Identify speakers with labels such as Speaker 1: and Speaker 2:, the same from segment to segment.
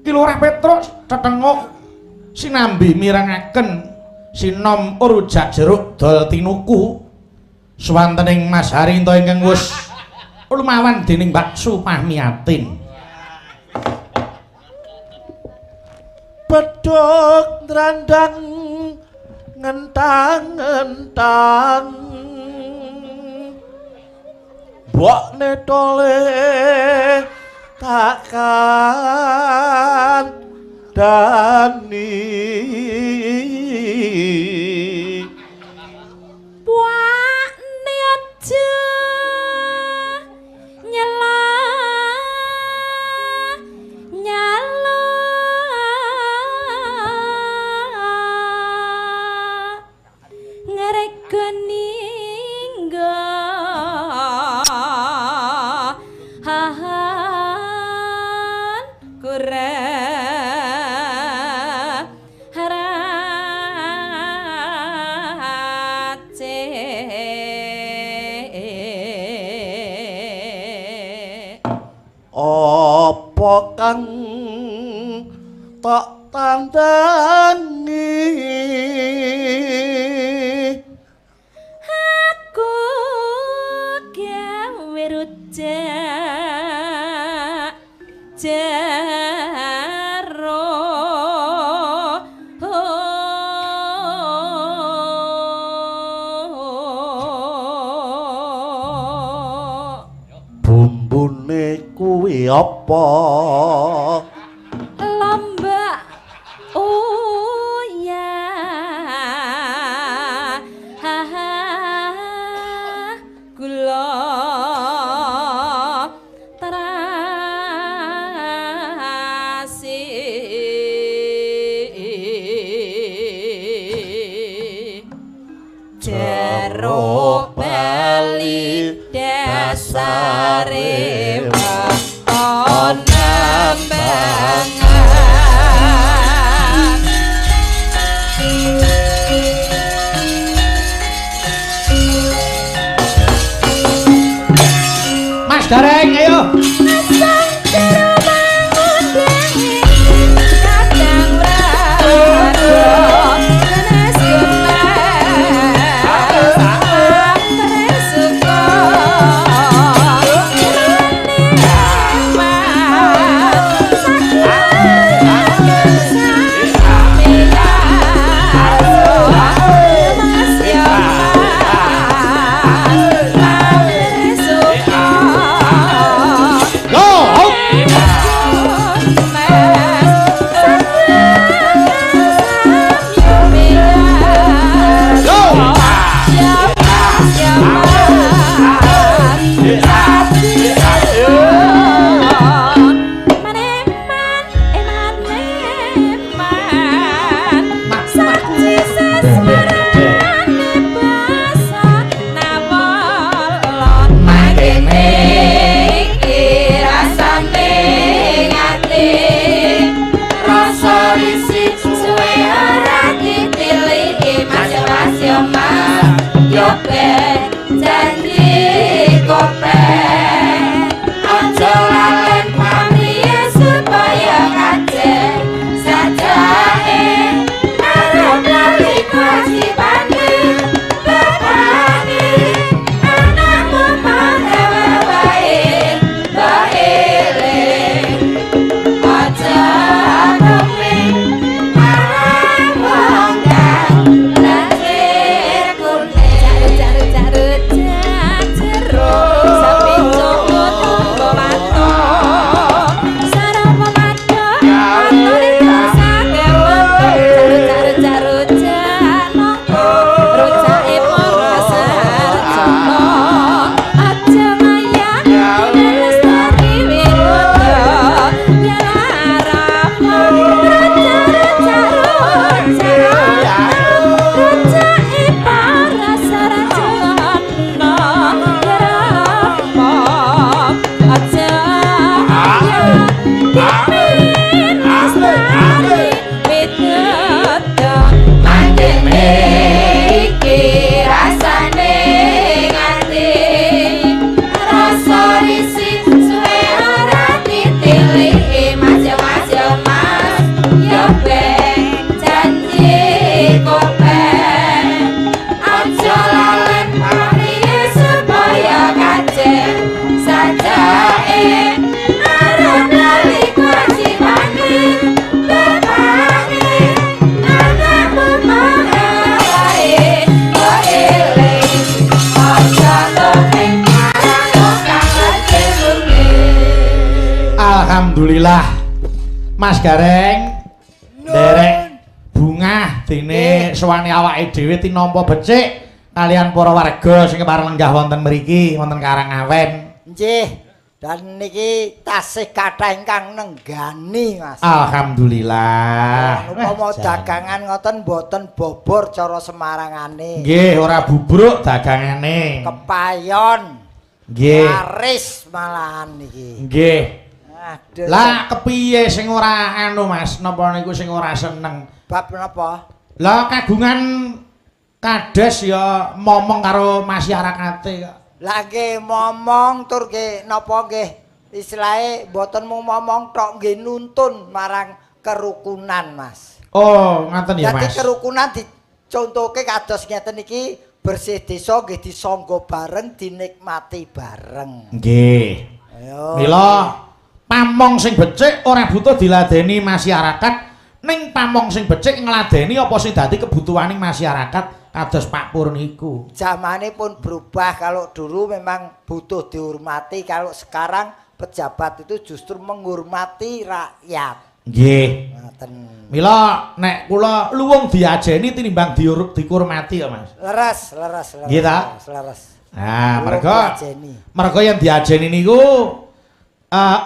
Speaker 1: Ki Lurah Petruk tetenguk sinambi mirengaken sinom rujak jeruk dol tinuku swantening Mas Harinto ingkang wis lumawan dening Mbak Supamiatin.
Speaker 2: Bedhog drandang ngentang-ngentang mbok netole takkan dani
Speaker 3: puak aja nyala nyala ngeregani hahan kurang harace
Speaker 2: apa kang tak tandani
Speaker 3: aku gawe rujak jaro
Speaker 2: bumbune kuwi apa
Speaker 3: lombak oh ya haha gula terasi jeruk bali dasare
Speaker 1: Mas Dareng ayo Mas Gareng nderek bungah dene sowane awake dhewe tinampa becik kalian para warga sing kepareng lenggah wonten mriki wonten Karangawen.
Speaker 4: Nggih. Dan niki tasih kathah ingkang nenggani, Mas.
Speaker 1: Alhamdulillah.
Speaker 4: Upama dagangan ngoten mboten bobor cara Semarangane.
Speaker 1: Nggih, ora bubruk dagangane.
Speaker 4: Kepayon.
Speaker 1: Nggih.
Speaker 4: Laris malahan niki.
Speaker 1: Nggih.
Speaker 4: Aduh.
Speaker 1: Lah kepiye sing ora anu Mas, napa niku sing ora seneng?
Speaker 4: Bab napa?
Speaker 1: Lah kagungan kades ya momong karo masyarakate kok.
Speaker 4: Lah nggih momong tur nggih napa nggih istilahe mboten mung momong tok nggih nuntun marang kerukunan, Mas.
Speaker 1: Oh, ngaten ya,
Speaker 4: Dadi
Speaker 1: Mas.
Speaker 4: kerukunan dicontohke kados ngeten iki bersih desa nggih disangga bareng dinikmati bareng.
Speaker 1: Nggih.
Speaker 4: Ayo.
Speaker 1: Mila pamong sing becik ora butuh diladeni masyarakat, ning pamong sing becik ngladeni apa sing dadi kebutuhaning masyarakat. Kados Pak Pur niku.
Speaker 4: Zamane pun berubah, kalau dulu memang butuh dihormati, kalau sekarang pejabat itu justru menghormati rakyat.
Speaker 1: Nggih.
Speaker 4: Ngoten.
Speaker 1: Mila nek kula luwung diajeni tinimbang dihormati ya, Mas.
Speaker 4: Leres.
Speaker 1: Nggih ta?
Speaker 4: Leres.
Speaker 1: Nah,
Speaker 4: Luwung
Speaker 1: merga
Speaker 4: diajeni.
Speaker 1: yang diajeni niku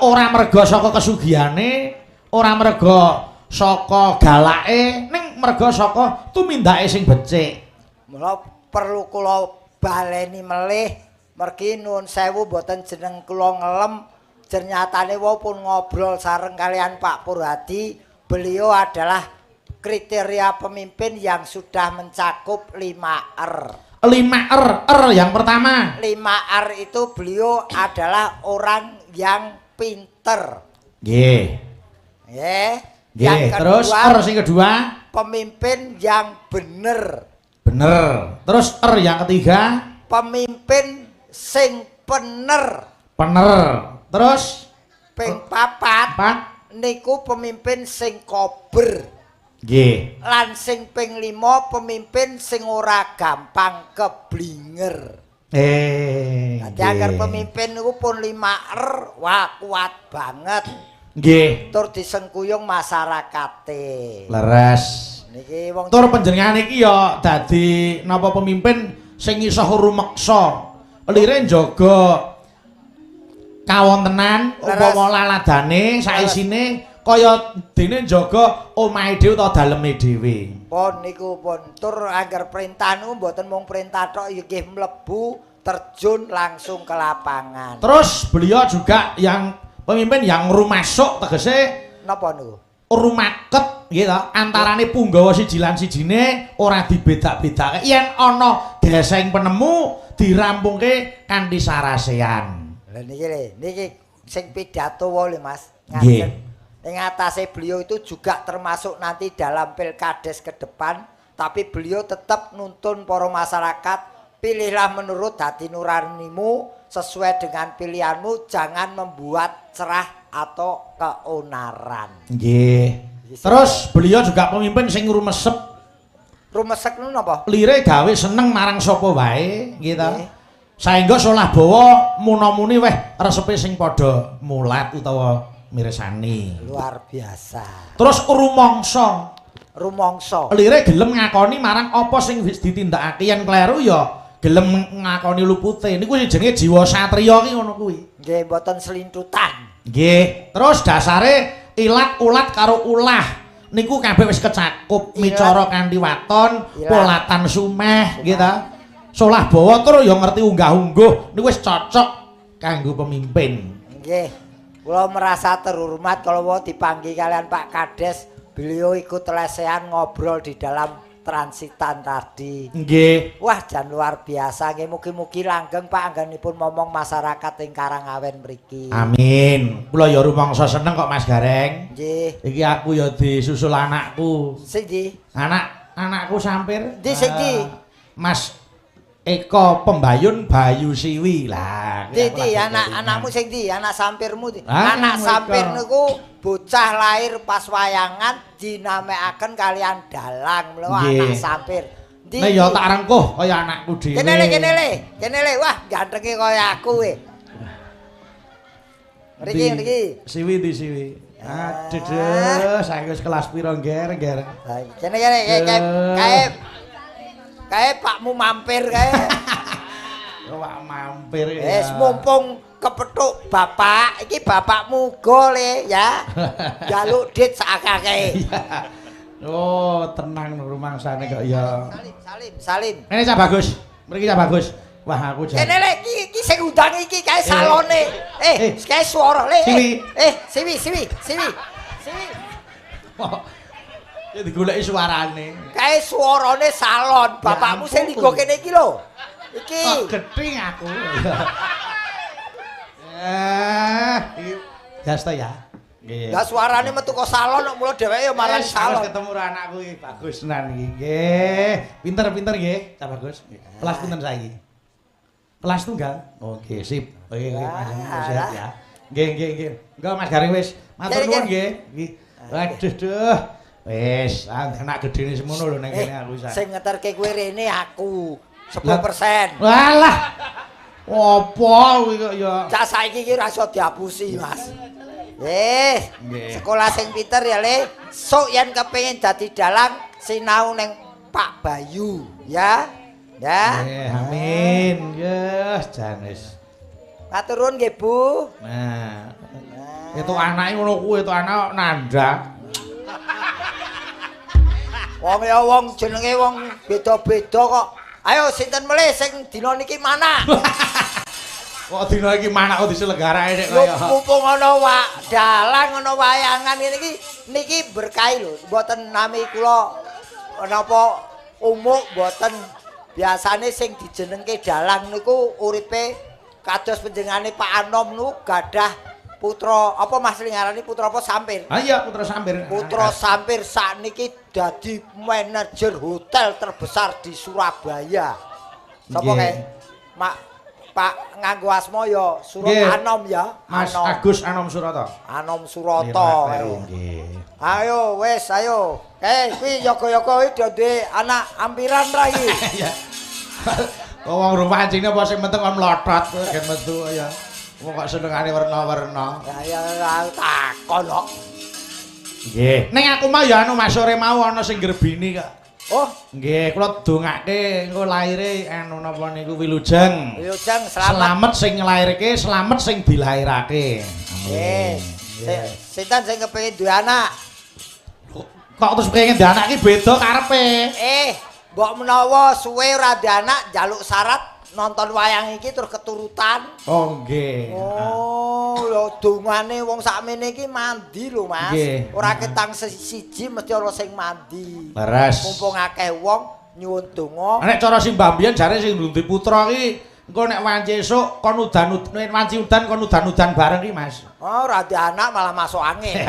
Speaker 1: ora merga saka kesugihane, ora merga saka galake, ning merga saka tumindake sing becik.
Speaker 4: Mula perlu kula baleni melih mergi nuwun sewu mboten jeneng kula ngelem ternyatane wau pun ngobrol sareng kalian Pak Purhadi, beliau adalah kriteria pemimpin yang sudah mencakup 5R.
Speaker 1: 5R, R yang pertama.
Speaker 4: 5R itu beliau adalah orang yang pinter.
Speaker 1: Nggih.
Speaker 4: Nggih.
Speaker 1: Nggih, terus R sing kedua,
Speaker 4: pemimpin yang bener.
Speaker 1: bener. Terus R yang ketiga,
Speaker 4: Pemimpin sing pener.
Speaker 1: pener. Terus
Speaker 4: Ping papat niku pemimpin sing kober.
Speaker 1: nggih.
Speaker 4: Lan sing ping 5 pemimpin sing ora gampang keblinger. Dadi agar pemimpin niku pun 5R, wah kuat banget.
Speaker 1: Nggih.
Speaker 4: Tur disengkuyung masyarakate.
Speaker 1: Leres.
Speaker 4: Niki wong
Speaker 1: Tur panjenengan iki ya dadi napa pemimpin sing iso rumeksa. Lire njaga kawontenan umpama laladane saisine kaya dene njaga omahe dhewe utawa daleme dhewe.
Speaker 4: pun niku pun tur agar perintah niku mboten mung perintah tok nggih mlebu terjun langsung ke lapangan.
Speaker 1: Terus beliau juga yang pemimpin yang rumasuk tegese
Speaker 4: Napa niku?
Speaker 1: rumaket nggih to antarane punggawa siji lan sijine ora dibedak-bedake yen ana deseng penemu dirampungke kanthi sarasean.
Speaker 4: Lah niki sing pidato wae Mas.
Speaker 1: Nggih.
Speaker 4: Ing atase beliau itu juga termasuk nanti dalam pilkades ke depan, tapi beliau tetap nuntun para masyarakat, pilihlah menurut hati nuranimu sesuai dengan pilihanmu, jangan membuat cerah atau keonaran.
Speaker 1: Nggih. Terus beliau juga pemimpin sing rumesep.
Speaker 4: Rumesek niku napa?
Speaker 1: Lire gawe seneng marang sapa wae, nggih ta.
Speaker 4: Nggih.
Speaker 1: Saengga salah bawa muna-muni weh resepe sing padha mulat utawa mirsani.
Speaker 4: Luar biasa.
Speaker 1: Terus rumangsa.
Speaker 4: Rumangsa.
Speaker 1: Lire gelem ngakoni marang apa sing wis ditindakake yen kleru ya gelem ngakoni lupute. Niku sing jenenge jiwa satriya ki ngono kuwi.
Speaker 4: Nggih mboten selintutan.
Speaker 1: Nggih. Terus dasare ilat ulat karo ulah. Niku kabeh wis kecakup micara kanthi waton, polatan sumeh, nggih ta. Solah bawa tur ya ngerti unggah-ungguh niku wis cocok kanggo pemimpin.
Speaker 4: Nggih. Kula merasa terhormat kalau mau dipanggil kalian Pak Kades, beliau ikut lesehan ngobrol di dalam transitan tadi.
Speaker 1: Nggih.
Speaker 4: Wah, jan luar biasa. Nggih mugi-mugi langgeng Pak anggenipun momong masyarakat ing Karangawen mriki.
Speaker 1: Amin. Kula ya rumangsa seneng kok Mas Gareng.
Speaker 4: Nggih.
Speaker 1: Iki aku ya disusul anakku.
Speaker 4: Sing ndi?
Speaker 1: Anakku sampir.
Speaker 4: Ndi sing ndi?
Speaker 1: Mas Eko Pembayun Bayu Siwi lah.
Speaker 4: Ndi anakmu sing ndi? Anak sampirmu ndi?
Speaker 1: Eko.
Speaker 4: Anak sampir niku bocah lahir pas wayangan dinamekaken kalian dalang lho anak sampir. Ndi?
Speaker 1: Nek ya tak rengkuh kaya anakku dhewe.
Speaker 4: Kene le. Wah, gantenge kaya aku we. Mriki.
Speaker 1: Siwi di Siwi. Aduh, saya wis kelas piro nger.
Speaker 4: Kene kae pakmu mampir kae.
Speaker 1: Wah mampir ya.
Speaker 4: Wis mumpung kepethuk bapak, iki bapakmu gole ya. Jaluk dit sakake.
Speaker 1: Oh, tenang rumangsane kok ya.
Speaker 4: Salim.
Speaker 1: Ini Cak Bagus. Mriki Cak Bagus. Wah, aku jan.
Speaker 4: Kene lek iki sing undang iki kae salone. Kae swara le. Siwi.
Speaker 1: Oh, ya digoleki suarane.
Speaker 4: Kae suarane salon. Bapakmu sing digo kene iki lho. Iki.
Speaker 1: Oh, gething aku. Gas ta ya. Nggih.
Speaker 4: Lah suarane metu kok salon kok mulo dheweke ya marani salon.
Speaker 1: Ketemu anakku iki bagus tenan iki. Nggih. Pinter-pinter nggih, Cak Bagus. Kelas pinten saiki? Kelas tunggal. Oke, sip. Oke, sehat ya. Nggih. Engko Mas Garing wis matur nuwun nggih. Waduh. Wis, anak gedene semono lho ning kene aku sak.
Speaker 4: Sing ngeterke kowe rene aku 10%.
Speaker 1: Walah. Apa kuwi kok ya?
Speaker 4: Cak saiki iki ora iso diapusi, Mas.
Speaker 1: Nggih.
Speaker 4: Sekolah sing pinter ya, Le. Sok yen kepengin dadi dalang sinau ning Pak Bayu, ya. Ya.
Speaker 1: Amin. Ya, jan wis.
Speaker 4: Matur nuwun nggih, Bu.
Speaker 1: Nah. Itu anake ngono kuwi, itu anak nandak.
Speaker 4: Wong ya wong jenenge wong beda-beda kok. Ayo sinten melih sing dina niki mana?
Speaker 1: Kok dina iki manak kok diselenggarae nek
Speaker 4: Lho,
Speaker 1: kaya.
Speaker 4: mumpung ana dalang ana wayangan niki berkah lho. Mboten nami kula napa umuk mboten. Biasane sing dijenengke dalang niku uripe kados panjenengane Pak Anom niku gadah putra apa Mas ngarani putra apa Sampir?
Speaker 1: Ah iya putra Sampir.
Speaker 4: Putra Sampir sakniki dadi manajer hotel terbesar di Surabaya. Sapa kae? Pak nganggo asma ya Anom ya.
Speaker 1: Mas Agus Anom Surata.
Speaker 4: Anom Surata.
Speaker 1: Nggih.
Speaker 4: Ayo wis ayo. Kuwi yoga-yoga iki duwe anak ampiran ra iki.
Speaker 1: Iya. Wong rumah pancine apa sing penting kon mlothot gen metu ya. Wong kok senengane werna-werna.
Speaker 4: Ya takon kok.
Speaker 1: Nggih. Ning aku mah ya anu Mas sore mau ana sing grebini kok.
Speaker 4: Oh,
Speaker 1: nggih, kula dongake engko laire anu napa niku Wilujeng.
Speaker 4: Wilujeng
Speaker 1: selamat sing nglairke, selamat sing dilairake.
Speaker 4: Nggih. Sinten sing kepengin duwe anak?
Speaker 1: Kok terus pengen duwe anak iki beda karepe.
Speaker 4: Mbok menawa suwe ora duwe anak njaluk syarat nonton wayang iki terus keturutan.
Speaker 1: Oh, nggih.
Speaker 4: Oh, lho dongane wong sakmene iki mandi lho, Mas. Ora ketang siji mesti ana sing mandi.
Speaker 1: Leres.
Speaker 4: Mumpung akeh wong nyuwun donga.
Speaker 1: Nek cara simbah mbiyen jare sing ndhundi putra iki engko nek wanci esuk kon udan-udan wanci udan kon udan-udan bareng iki, Mas.
Speaker 4: Oh, ora duwe anak malah masuk angin.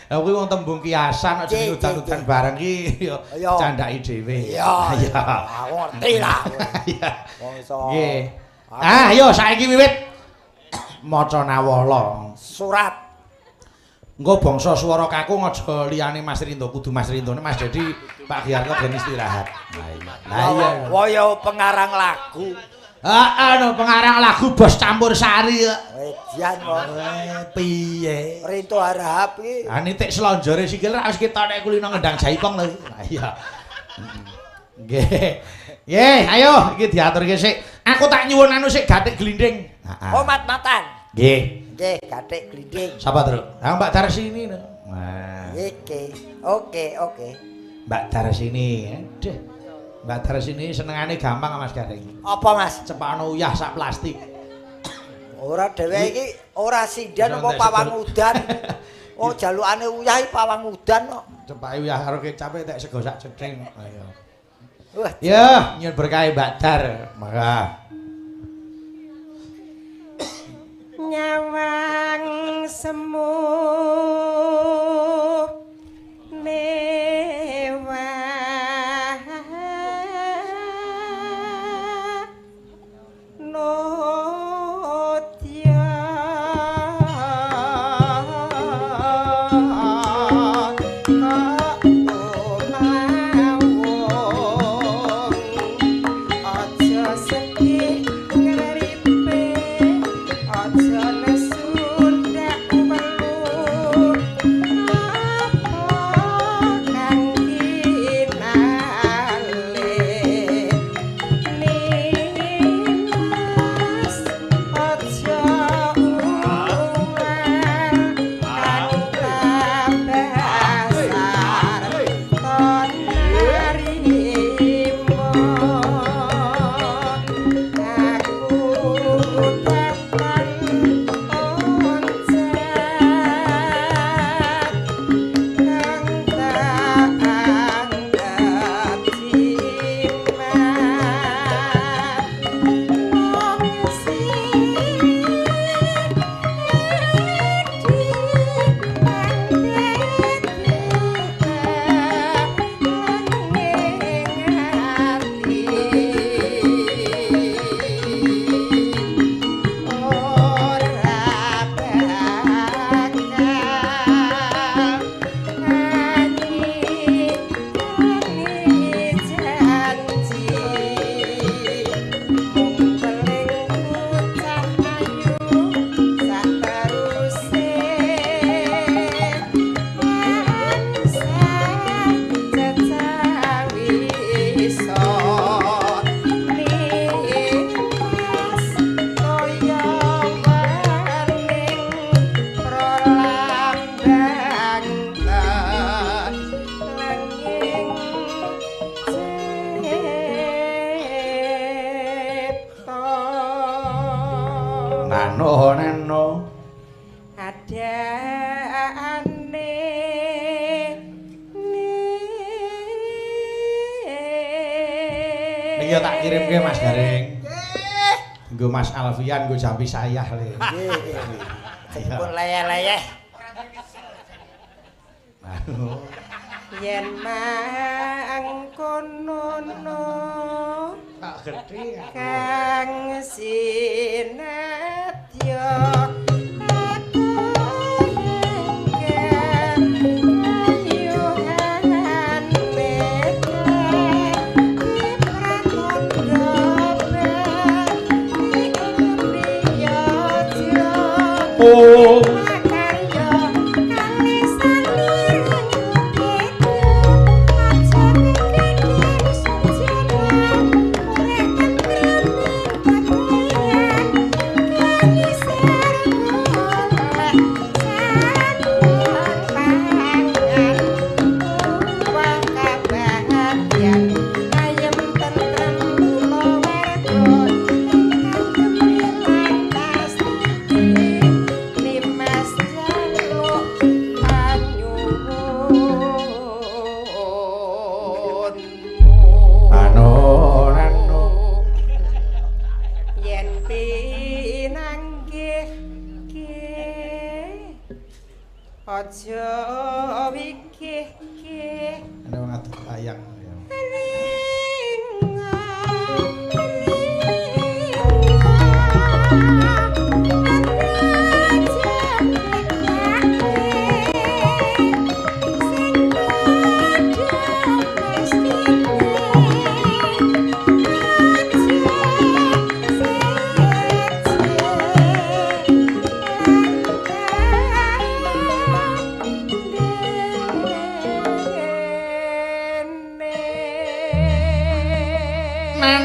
Speaker 1: Lah kuwi wong tembung kiasan nek jenenge udan-udan bareng iki ya candhaki dhewe.
Speaker 4: Iya. Aku ngerti lah.
Speaker 1: Iya.
Speaker 4: Wong iso.
Speaker 1: Nggih. Ah, ayo saiki wiwit maca nawala.
Speaker 4: Surat.
Speaker 1: Engko bangsa swara kakung aja liyane Mas Rindo, kudu Mas Rindo. Mas Dedi Pak Giarto ben istirahat. Lah iya.
Speaker 4: Waya pengarang lagu.
Speaker 1: Anu pengarang lagu Bos Campur Sari kok.
Speaker 4: Edian kok.
Speaker 1: Piye?
Speaker 4: Rinto Harahap iki.
Speaker 1: Ah nitik slonjore sikil ra wis ketok nek kulino ngendang jaipong lho. Lah iya. Nggih. Nggih, ayo iki diaturke sik. Aku tak nyuwun anu sik gatik glinding.
Speaker 4: Oh, mat-matan.
Speaker 1: Nggih.
Speaker 4: Nggih, gatik glinding.
Speaker 1: Sapa, Truk? Ah Mbak Darsini. Nah.
Speaker 4: Iki. Oke.
Speaker 1: Mbak Darsini. Aduh. Mbak Darsini senengane gampang Mas Garing.
Speaker 4: Apa, Mas?
Speaker 1: Cepakno uyah sak plastik.
Speaker 4: Ora dhewe iki ora sindan apa pawang udan. Oh, jalukane uyah iki pawang udan kok.
Speaker 1: Cepake uyah karo kecape tek sego sak cething. Ayo.
Speaker 4: Wah,
Speaker 1: ya, nyuwun berkah Mbak Dar. Maka
Speaker 3: nyawang semu mewah notya
Speaker 1: Nano nano.
Speaker 3: Ada ane
Speaker 1: Niki tak kirimke Mas Garing. Nggo Mas Alfian nggo jampi sayah le.
Speaker 4: Nggih, nggih. Sampun leyeh-leyeh.
Speaker 3: yen mangkono
Speaker 1: Tak gedhe.
Speaker 3: kang sinadya
Speaker 1: Oh
Speaker 3: aja wikih-kih
Speaker 1: ana wong atuh bayang ya.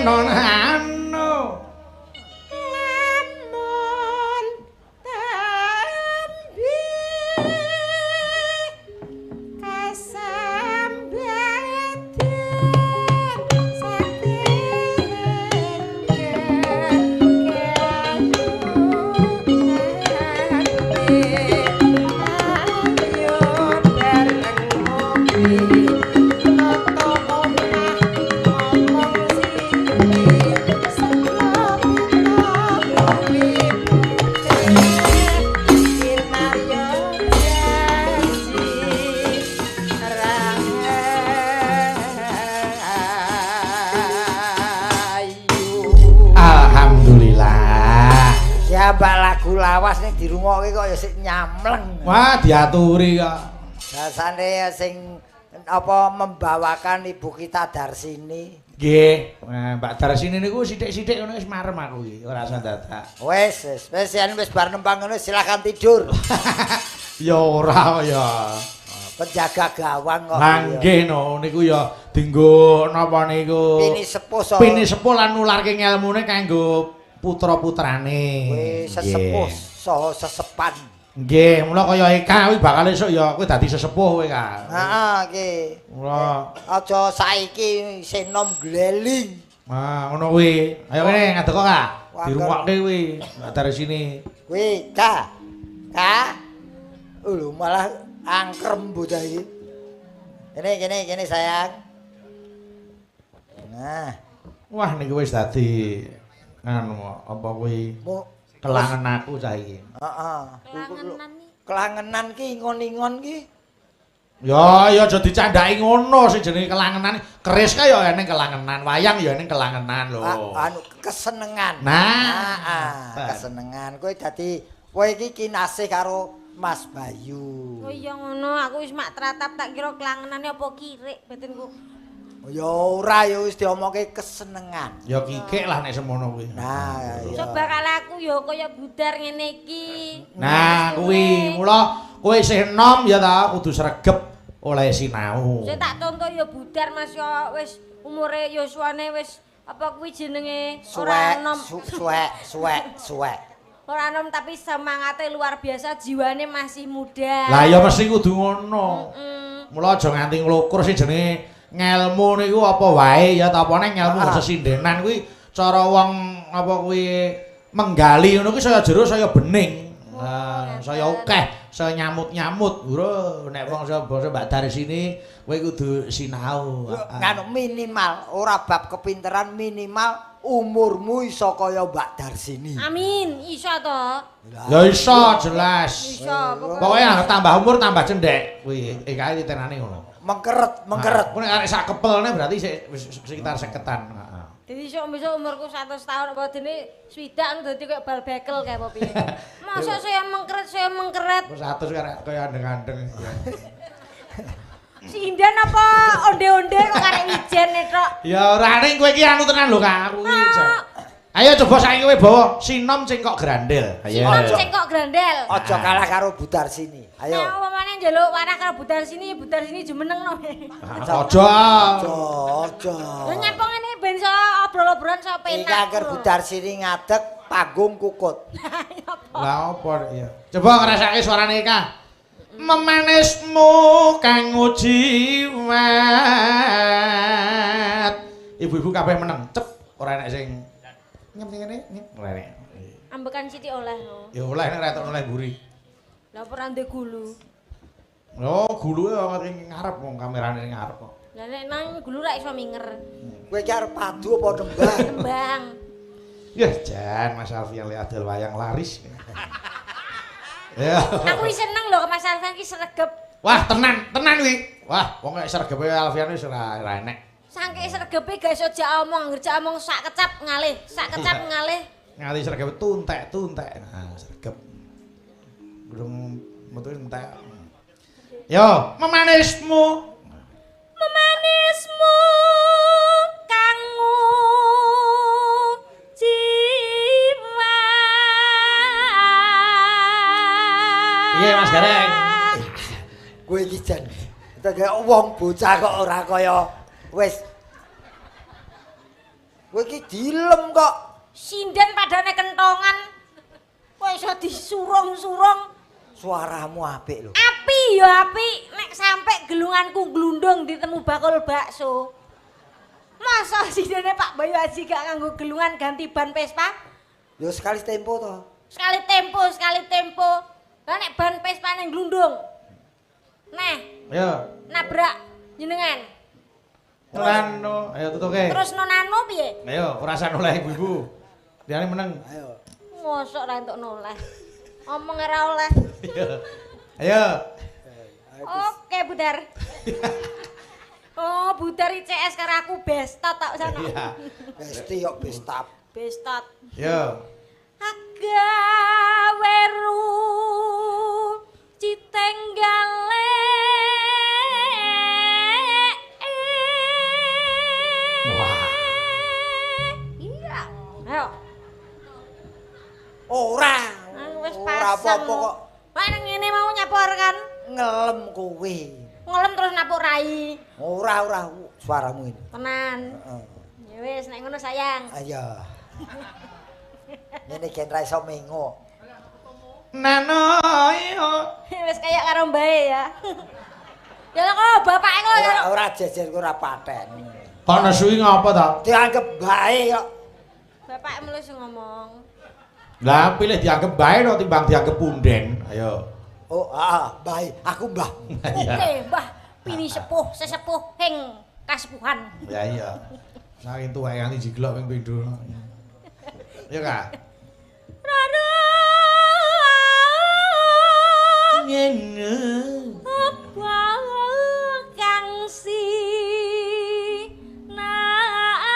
Speaker 1: Non anu
Speaker 3: lamun tambi kasambatan
Speaker 1: Alhamdulillah.
Speaker 4: Ya mbak lagu lawas nih dirungokke kok ya sik nyamleng.
Speaker 1: Wah, diaturi kok.
Speaker 4: Rasane ya sing apa membawakan ibu kita Darsini.
Speaker 1: Nggih, Mbak Darsini niku sithik-sithik ngono wis marem aku iki, ora usah dadak.
Speaker 4: Wis yen wis bar nembang ngono silakan tidur.
Speaker 1: Ya ora ya.
Speaker 4: Penjaga gawang kok.
Speaker 1: Lah nggih no niku ya dienggo napa niku?
Speaker 4: Pini sepuh so.
Speaker 1: Pini sepuh lan nularke ngelmune kanggo putra-putrane.
Speaker 4: Wis sesepuh saha sesepan.
Speaker 1: Nggih, mula kaya Eka kuwi bakal esuk ya kowe dadi sesepuh kowe Kak.
Speaker 4: Heeh, nggih.
Speaker 1: Mula
Speaker 4: Aja saiki senom gleling.
Speaker 1: ngono kuwi. Ayo kene ngadeg kok Kak.
Speaker 4: Wah,
Speaker 1: Dirungokke kuwi. Dari sini.
Speaker 4: Kuwi, Kak. Kak. Lho malah angkrem bocah iki. Kene sayang. Nah,
Speaker 1: Wah niku wis dadi anu apa kuwi kelangen aku cah iki.
Speaker 4: heeh. Kelangenan ki ingon-ingon ki.
Speaker 1: Ya aja dicandhaki ngono sing jenenge kelangenan. Keris ka ya ning kelangenan, wayang ya ning kelangenan lho.
Speaker 4: Anu kesenengan.
Speaker 1: Nah,
Speaker 4: kesenengan. Kowe iki kinasih karo Mas Bayu.
Speaker 5: Oh iya ngono, aku wis mak tratap tak kira kelangenane apa kirik batinku.
Speaker 4: Ya ora ya wis diomongke kesenengan.
Speaker 1: ya kikik lah nek semono kuwi.
Speaker 4: Nah, ya.
Speaker 5: Coba kalau aku ya kaya budar ngene iki.
Speaker 1: Nah, kuwi mula kowe isih enom ya ta kudu sregep oleh sinau.
Speaker 5: Saya tak contoh ya budar Mas ya wis umure ya suwane wis apa kuwi jenenge ora enom.
Speaker 4: Suwek.
Speaker 5: Ora enom tapi semangate luar biasa, jiwane masih muda.
Speaker 1: Lah ya mesti kudu ngono. Mula aja nganti nglukur sing jenenge ngelmu niku apa wae ya ta apa neng ngelmu sesindenan kuwi cara wong apa kuwi menggali ngono kuwi saya jeruk saya bening. Nah, saya akeh, saya nyamut-nyamut. Bro, nek wong saya basa Mbak Dar sini kowe kudu sinau.
Speaker 4: Kan minimal ora bab kepinteran minimal umurmu iso kaya Mbak Darsini.
Speaker 5: Amin, iso to.
Speaker 1: Ya iso jelas.
Speaker 5: Iso,
Speaker 1: Pokoknya tambah umur tambah cendhek. Kuwi kae ditenani ngono.
Speaker 4: Mengkeret.
Speaker 1: Kuwi arek sak kepelne berarti sekitar 50-an. Heeh.
Speaker 5: Jadi besok umurku 100 tahun apa dene swidak dadi kayak bal bekel kayak apa piye. Masa saya mengkeret.
Speaker 1: Terus 100 kaya andeng-andeng.
Speaker 5: Sindan apa onde-onde kok karek wijen tok.
Speaker 1: Ya ora ning kowe iki anu tenan lho Kak. Ayo coba saiki kowe bawa sinom cengkok grandel. Ayo.
Speaker 5: Sinom cengkok grandel.
Speaker 4: Aja kalah karo Budar sini. Ayo.
Speaker 5: Nah, upamane njaluk warah karo Budar sini jumeneng no.
Speaker 1: Aja.
Speaker 4: Aja.
Speaker 5: Lah nyepong ngene ben iso obrol-obrolan iso penak.
Speaker 4: Iki agar Budar sini ngadeg panggung kukut.
Speaker 1: Lah apa ya? Coba ngrasake suarane Kak. Memanismu kang jiwat. Ibu-ibu kabeh meneng. Cep, ora enek sing nyep ngene, ora enek.
Speaker 5: Ambekan Siti oleh no.
Speaker 1: Ya oleh nek retok oleh mburi.
Speaker 5: Lah ora ndek gulu.
Speaker 1: Oh, guluke ing ngarep wong kamerane ning ngarep kok.
Speaker 5: Lah nek nang gulu ra iso minger.
Speaker 4: Kowe iki arep padu apa nembang?
Speaker 5: Tembang.
Speaker 1: Ya jan Mas Alfian le adol wayang laris. Ya.
Speaker 5: Aku wis seneng lho Mas Alfian ki sregep.
Speaker 1: Wah, tenan kuwi. Wah, wong nek sregepe Alfian wis ora enek.
Speaker 5: Sangke sregepe gak iso jak omong, ngerjak omong sak kecap ngalih, sak kecap ngalih.
Speaker 1: Ngali sregepe tuntek. Nah, sregep. Gurung metu entek. Yo, memanismu
Speaker 5: kanggo jiwa.
Speaker 1: Piye Mas Gareng?
Speaker 4: Kowe iki jan kaya wong bocah kok ora kaya wis. Kowe iki dilem kok.
Speaker 5: Sinden padane kentongan. Kok iso disurung-surung.
Speaker 4: Suaramu apik lho.
Speaker 5: Api ya api, nek sampe gelunganku glundung ditemu bakul bakso. Masa sidene Pak Bayu Haji gak nganggo gelungan ganti ban Vespa?
Speaker 4: Ya sekali tempo to.
Speaker 5: Sekali tempo. Lah nek ban Vespa ning glundung. Neh,
Speaker 1: Yo.
Speaker 5: nabrak jenengan.
Speaker 1: Nano, ayo tutuke.
Speaker 5: Terus nonano piye?
Speaker 1: Ayo, ora usah noleh ibu-ibu. Diane meneng.
Speaker 4: Ayo.
Speaker 5: Mosok ra entuk noleh. Omong ora oleh.
Speaker 1: Ayo.
Speaker 5: Oke, Budar. Oh, Budar ICS karo aku bestot tak sana.
Speaker 1: Iya.
Speaker 4: Besti kok bestap.
Speaker 5: Bestot.
Speaker 1: Yo.
Speaker 5: Agaweru citenggale.
Speaker 1: Wah.
Speaker 5: Iya. Ayo.
Speaker 4: Ora.
Speaker 5: Wis
Speaker 4: Ora
Speaker 5: pasang.
Speaker 4: apa-apa kok.
Speaker 5: Mak nang ngene mau nyapor kan?
Speaker 4: Ngelem kowe.
Speaker 5: Ngelem terus napuk rai.
Speaker 4: Ora suaramu ini.
Speaker 5: Tenan.
Speaker 4: Heeh.
Speaker 5: Ya wis nek ngono sayang.
Speaker 4: Ayo. Ngene gen ra iso mengo.
Speaker 1: Nano yo.
Speaker 5: Wis kaya karo mbae ya. Ya kok bapake kok ya.
Speaker 4: Ora jejer ora paten.
Speaker 1: Kok nesuwi ngapa ta?
Speaker 4: Dianggep bae kok.
Speaker 5: Bapak mlus ngomong.
Speaker 1: Lah pilih dianggap bae to timbang dianggap punden. Ayo.
Speaker 4: Oh, bae. Aku mbah.
Speaker 5: Oke, Mbah. Pini sepuh, sesepuh heng kasepuhan.
Speaker 1: Ya iya. Saking tuwek nganti jiglok ping pindho. Iya Kak.
Speaker 5: Rada
Speaker 1: Ngene.
Speaker 5: apa kang si nadya.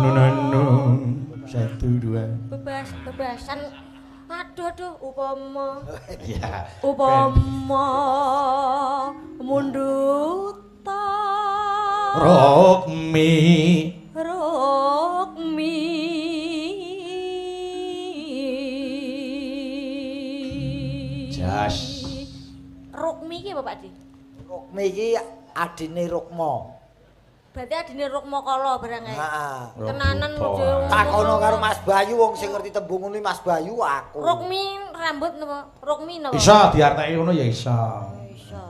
Speaker 1: Nunanu. 1 2.
Speaker 5: Bebasan. Aduh, upama.
Speaker 1: Iya.
Speaker 5: Upama munduta.
Speaker 1: Rokmi. Jas.
Speaker 5: Rukmi iki apa Pak Di?
Speaker 4: Rukmi iki adine Rukma.
Speaker 5: Berarti adine Rukma Kala barang ae.
Speaker 4: Heeh.
Speaker 5: Tenanan
Speaker 1: Rukma.
Speaker 5: lho.
Speaker 4: Takono karo Mas Bayu wong sing ngerti tembung ngono Mas Bayu aku.
Speaker 5: Rukmi rambut napa? Rukmi napa?
Speaker 1: Bisa diarteki ngono ya iso.
Speaker 5: Bisa.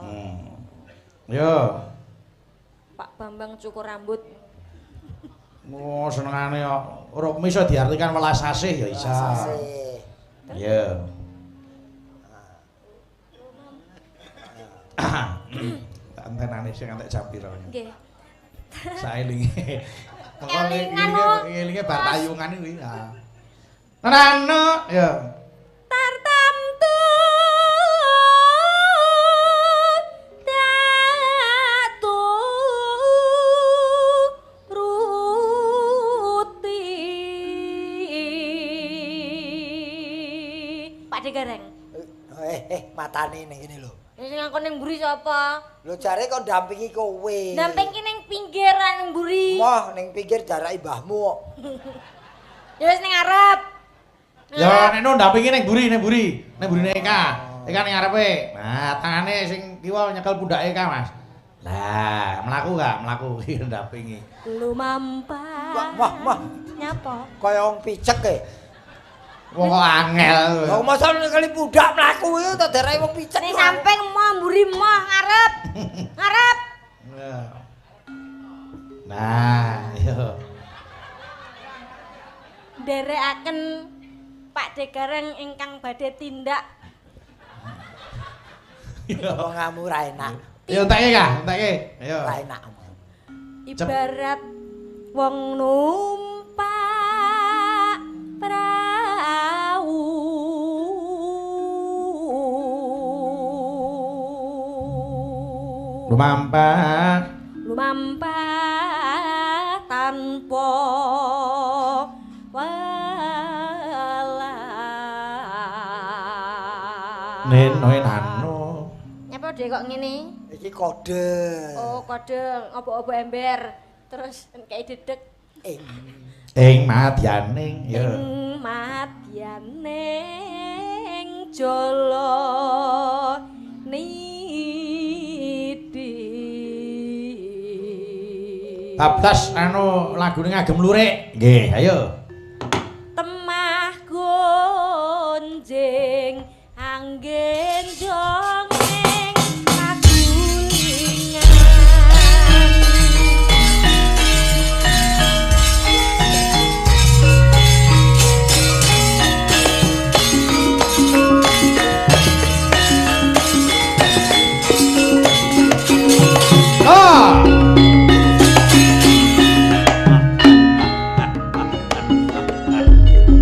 Speaker 1: Yo.
Speaker 5: Pak Bambang cukur rambut.
Speaker 1: Oh, senengane kok. Rukmi iso diartikan welas asih ya iso. Iya. Tak entenane sing antek jam pira.
Speaker 5: Nggih.
Speaker 1: Saelinge.
Speaker 5: Elingan
Speaker 1: Elinge bar tayungan kuwi. Rano ya.
Speaker 5: Tartamtu datu ruti Pak Degareng.
Speaker 4: Matane ning kene lho.
Speaker 5: Sing ngakon ning mburi sapa?
Speaker 4: Lho jare kok ndampingi kowe.
Speaker 5: Ndampingi ning pinggiran ning mburi.
Speaker 4: Moh ning pinggir jarake mbahmu kok.
Speaker 5: Ya wis ning ngarep.
Speaker 1: Ya nek ndampingi ning mburi. Ning mburine Eka. Eka ning ngarepe. Nah, tangane sing kiwa nyekel pundake Eka, Mas. Lah, mlaku iki ndampingi.
Speaker 5: Lumampah.
Speaker 4: Wah.
Speaker 5: Nyapa?
Speaker 4: Kaya wong picek e.
Speaker 1: Wong kok angel.
Speaker 4: Lah masa kali budak mlaku iki to derek wong picek.
Speaker 5: Ning samping moh mburi moh ngarep. Ngarep.
Speaker 1: Nah, yo.
Speaker 5: Nderekaken Pak Degareng ingkang badhe tindak.
Speaker 4: Wong ngamu ra enak.
Speaker 1: Yo enteke Kak, enteke. Ayo.
Speaker 4: Ra enak.
Speaker 5: Ibarat wong numpak prau. Lumampah tanpa
Speaker 1: Neno.
Speaker 5: Nyapa Dek kok ngene?
Speaker 4: Iki kode.
Speaker 5: Oh, kode opo-opo ember. Terus kayak dedek.
Speaker 1: Ing madyaning ya.
Speaker 5: Ing madyaning jala nidi.
Speaker 1: Bablas anu lagune ngagem lurik. Nggih, ayo.
Speaker 5: Temah gonjing anggen dongeng kagulingan.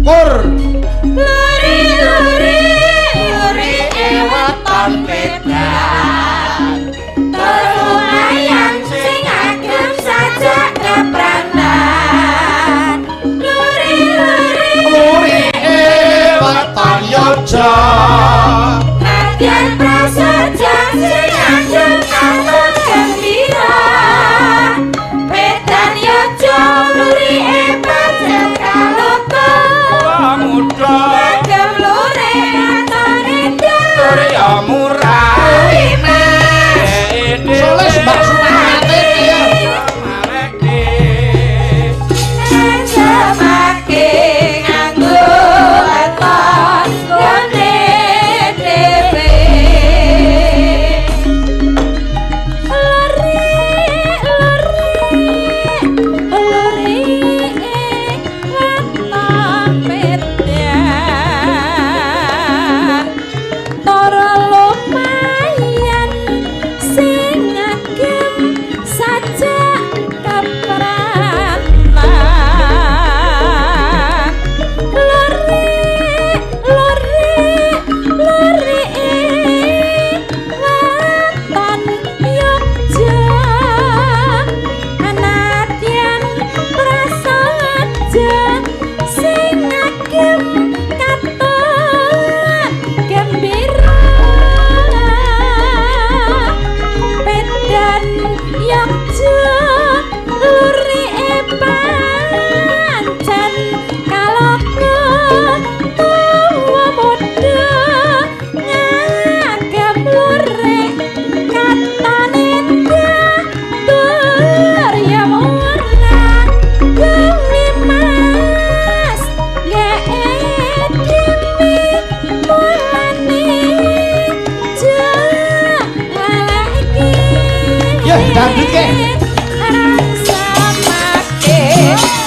Speaker 1: Kur
Speaker 5: Luri eweton pedan Terulayan sing agem sajak kepranan Luri
Speaker 1: weton yoja.
Speaker 5: Nadyan prasaja sing agem katon gembira Pedan yoja luri pancen kaloko
Speaker 6: muda
Speaker 5: Agem luri atone
Speaker 6: Surya murah
Speaker 1: Soleh Mbak Sumate ya.
Speaker 5: semake nganggo aton gone dhewe lori waton pedan tara lumayan sing agem sajak kepranan lori waton Yogja anadyan prasaja sing agem katon gembira pedan Yogja luri pancen kaloko tuwa muda ngagem luri katon indah Surya murah gemi mas demi mulane jalaki
Speaker 1: Ya, dangdut ke.
Speaker 5: rasa make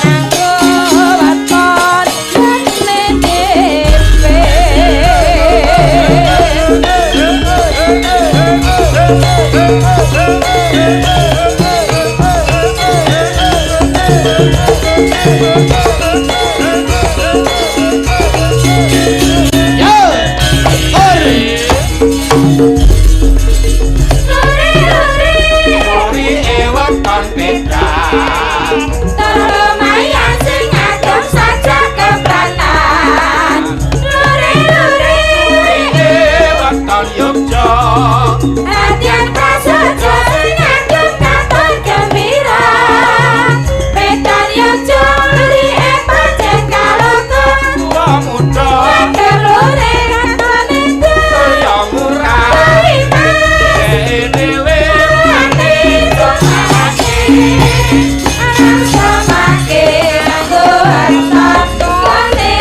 Speaker 5: hadiah tak saja ngandung katon gembira medan yang joli pancen kaloku
Speaker 6: tua muda
Speaker 5: kelure katon itu
Speaker 6: saya murah dewe
Speaker 5: ati somake anak somake anggo harta tuane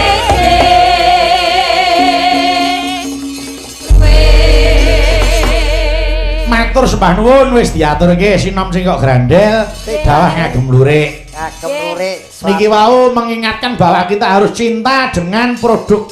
Speaker 1: Matur sembah nuwun wis diaturke sinom sing kok grandel dawah ngagem lurik.
Speaker 4: Ngagem lurik.
Speaker 1: Niki wau mengingatkan bahwa kita harus cinta dengan produk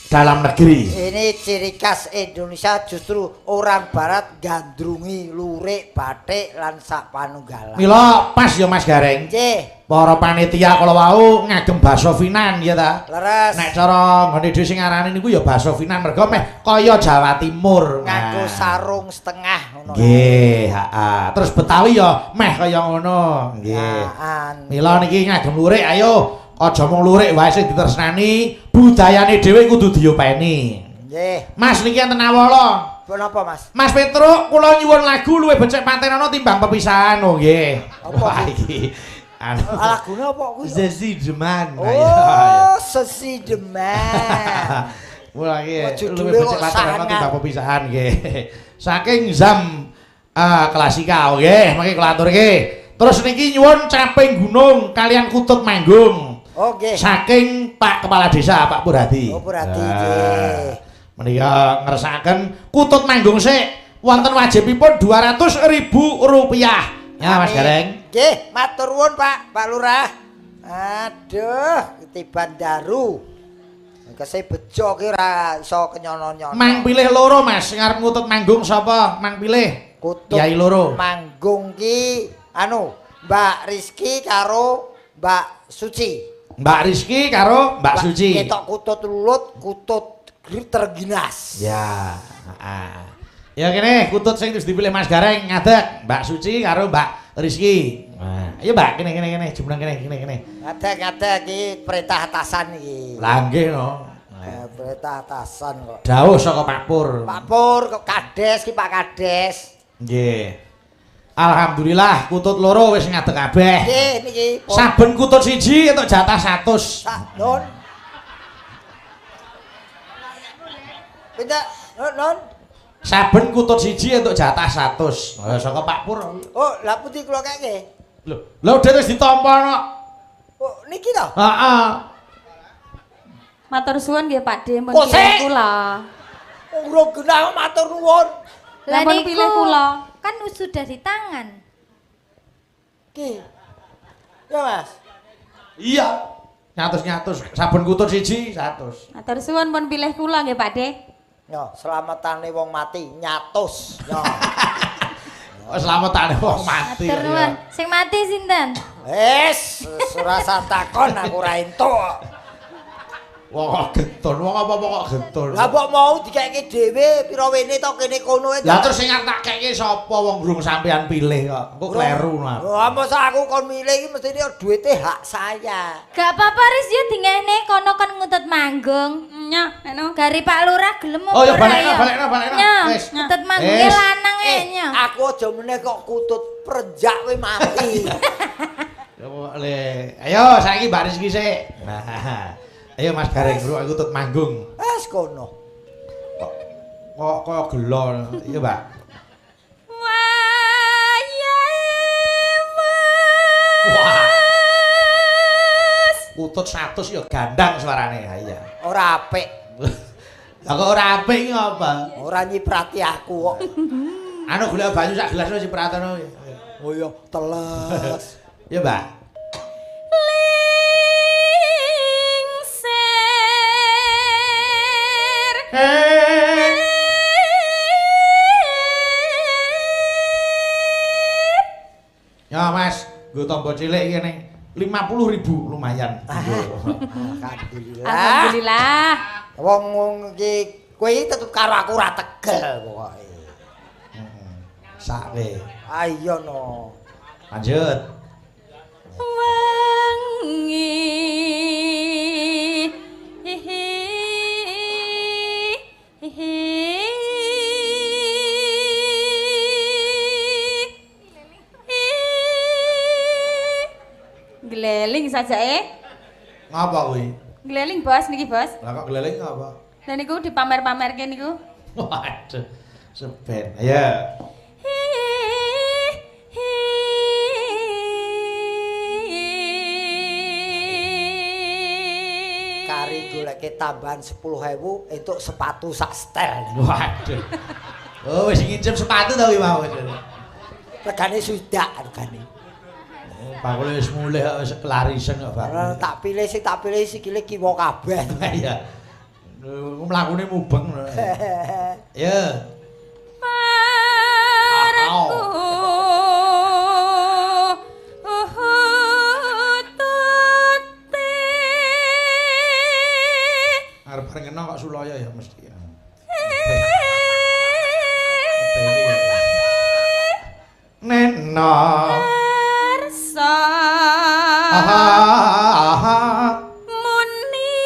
Speaker 1: dalam negeri.
Speaker 4: Ini ciri khas Indonesia justru orang barat gandrungi lurik, batik lan sak panunggalan.
Speaker 1: Mila pas ya Mas Gareng.
Speaker 4: Nggih,
Speaker 1: Para panitia kala wau ngagem bakso finan ya ta.
Speaker 4: leres.
Speaker 1: Nek cara nggone dhewe sing aranane niku ya bakso finan mergo meh kaya Jawa Timur.
Speaker 4: Nganggo
Speaker 1: Nah.
Speaker 4: sarung setengah ngono.
Speaker 1: Nggih, heeh. Terus Betawi ya meh kaya ngono. Nggih.
Speaker 4: An.
Speaker 1: Mila niki ngagem lurik ayo aja mung lurik wae sing ditresnani, budayane dhewe kudu diopeni.
Speaker 4: Nggih.
Speaker 1: Mas niki enten awala.
Speaker 4: Kenapa, Mas?
Speaker 1: Mas Petruk, kula nyuwun lagu luwih becik patenana timbang pepisahan oh nggih.
Speaker 4: Apa,
Speaker 1: Wah
Speaker 4: Bu?
Speaker 1: iki anu.
Speaker 4: Lagune apa kuwi?
Speaker 1: Zezi Deman.
Speaker 4: Oh, sesi deman.
Speaker 1: Mula iki
Speaker 4: Oh, judulnya
Speaker 1: luwih becik
Speaker 4: kok
Speaker 1: patenana
Speaker 4: sangat.
Speaker 1: timbang pepisahan nggih. Saking Zam Klasika nggih, mangke kula aturke. Terus niki nyuwun Caping Gunung kalian Kutut Manggung.
Speaker 4: Oh, nggih.
Speaker 1: Saking Pak Kepala Desa Pak Purhadi.
Speaker 4: Oh, Purhadi,
Speaker 1: Nah,
Speaker 4: nggih.
Speaker 1: menika ngersakaken Kutut Manggung sik wonten wajibipun Rp200.000. Ya Mas
Speaker 4: Amin.
Speaker 1: Gareng.
Speaker 4: Nggih, matur nuwun Pak Lurah. Aduh, ketiban daru. Kese bejo ki ora iso kenyono-nyono.
Speaker 1: Mang pilih loro Mas, ngarep Kutut Manggung sapa? Mang pilih.
Speaker 4: Kutub
Speaker 1: Yai loro.
Speaker 4: Manggung ki anu, Mbak Rizky karo Mbak Suci.
Speaker 1: Mbak Rizky karo Mbak Suci.
Speaker 4: Ketok kutut lulut, kutut terginas.
Speaker 1: Ya, heeh. Ya kene kutut sing wis dipilih Mas Gareng ngadeg Mbak Suci karo Mbak Rizky. Nah, ayo Mbak kene jumlah kene.
Speaker 4: Ngadeg iki perintah atasan iki.
Speaker 1: Lah nggih no.
Speaker 4: Perintah atasan kok.
Speaker 1: Dawuh saka Pak Pur.
Speaker 4: Pak Pur kok Kades ki Pak Kades.
Speaker 1: Nggih. Alhamdulillah kutut loro wis ngadeg kabeh.
Speaker 4: Nggih niki.
Speaker 1: Saben kutut siji entuk jatah 100.
Speaker 4: Sak non. Pindah non.
Speaker 1: Saben kutut siji entuk jatah 100. Saka Pak Pur.
Speaker 4: Oh, lah putih kula kake.
Speaker 1: Lho udah wis ditampa no.
Speaker 4: Oh, niki to?
Speaker 1: Heeh.
Speaker 7: Matur suwun nggih Pak De, mun
Speaker 4: Kok sik?
Speaker 7: pilih kula.
Speaker 4: Urung genah matur nuwun.
Speaker 7: Lah
Speaker 5: Lah
Speaker 7: pun pilih kula.
Speaker 5: kan sudah di tangan.
Speaker 4: Ki. Ya, Mas.
Speaker 1: Iya. Nyatus saben kutut siji 100.
Speaker 7: Matur suwun pun pilih kula nggih Pak De.
Speaker 4: Yo, selamatane wong mati nyatus. Yo.
Speaker 1: Oh, slametane wong mati.
Speaker 5: Matur nuwun. Sing mati sinten?
Speaker 4: Wes, surasa takon aku ora entuk.
Speaker 1: Wong kok getun, wong apa kok getun.
Speaker 4: Lah mbok mau dikeke dhewe pira wene to kene kono e.
Speaker 1: Lah terus sing arep tak keke sapa wong durung sampean pilih kok. Engko kleru no.
Speaker 4: Lah masa aku kon milih iki mesti duwite hak saya.
Speaker 5: Gak apa-apa Riz ya dingene kono kan ngutut manggung.
Speaker 7: Nya, eno.
Speaker 5: Gari Pak Lurah gelem apa
Speaker 1: Oh ya
Speaker 5: ora
Speaker 1: balekno.
Speaker 5: Nya,
Speaker 1: Wis.
Speaker 5: ngutut manggunge
Speaker 1: Wis.
Speaker 5: lanang nya.
Speaker 4: Aku aja meneh kok kutut perjak we mati.
Speaker 1: Ya le. Ayo saiki Mbak Rizky sik. Nah. Ayo Mas Gareng bro aku tut manggung.
Speaker 4: Wes kono.
Speaker 1: Kok gelo. Iya, Mbak. Wah. Kutut 100 ya gandang suarane. Ha iya.
Speaker 4: Ora apik.
Speaker 1: Lah kok ora apik iki apa?
Speaker 4: Ora nyiprati aku kok.
Speaker 1: Anu golek banyu sak gelas wis pratono.
Speaker 4: Oh iya, teles.
Speaker 1: Ya, Mbak. Ya Mas, gue tombol cilik iki ning 50.000 lumayan.
Speaker 4: Alhamdulillah.
Speaker 7: Alhamdulillah.
Speaker 4: Wong iki kowe iki tetep karo aku ora tegel pokoke.
Speaker 1: Sakwe.
Speaker 4: Ayo no.
Speaker 1: Lanjut.
Speaker 7: Wangi sajake.
Speaker 1: Ngapa kuwi?
Speaker 7: Gleleng bos niki bos.
Speaker 1: Lah kok gleleng apa?
Speaker 7: Lah niku dipamer-pamerke niku.
Speaker 1: Waduh, seben. Ya.
Speaker 4: Kari goleke tambahan 10.000 entuk sepatu sak setel.
Speaker 1: Waduh. Oh, wis ngincim sepatu ta kuwi mau.
Speaker 4: Regane sudak regane.
Speaker 1: Bakule wis mulih kok wis kelarisen kok, Pak.
Speaker 4: Tak pilih sikile kiwa kabeh.
Speaker 1: Iya. Mlakune mubeng. Ya.
Speaker 7: Marangku.
Speaker 1: Arep ngeno kok Sulaya ya mesti. Neno.
Speaker 7: Arsa. Muni.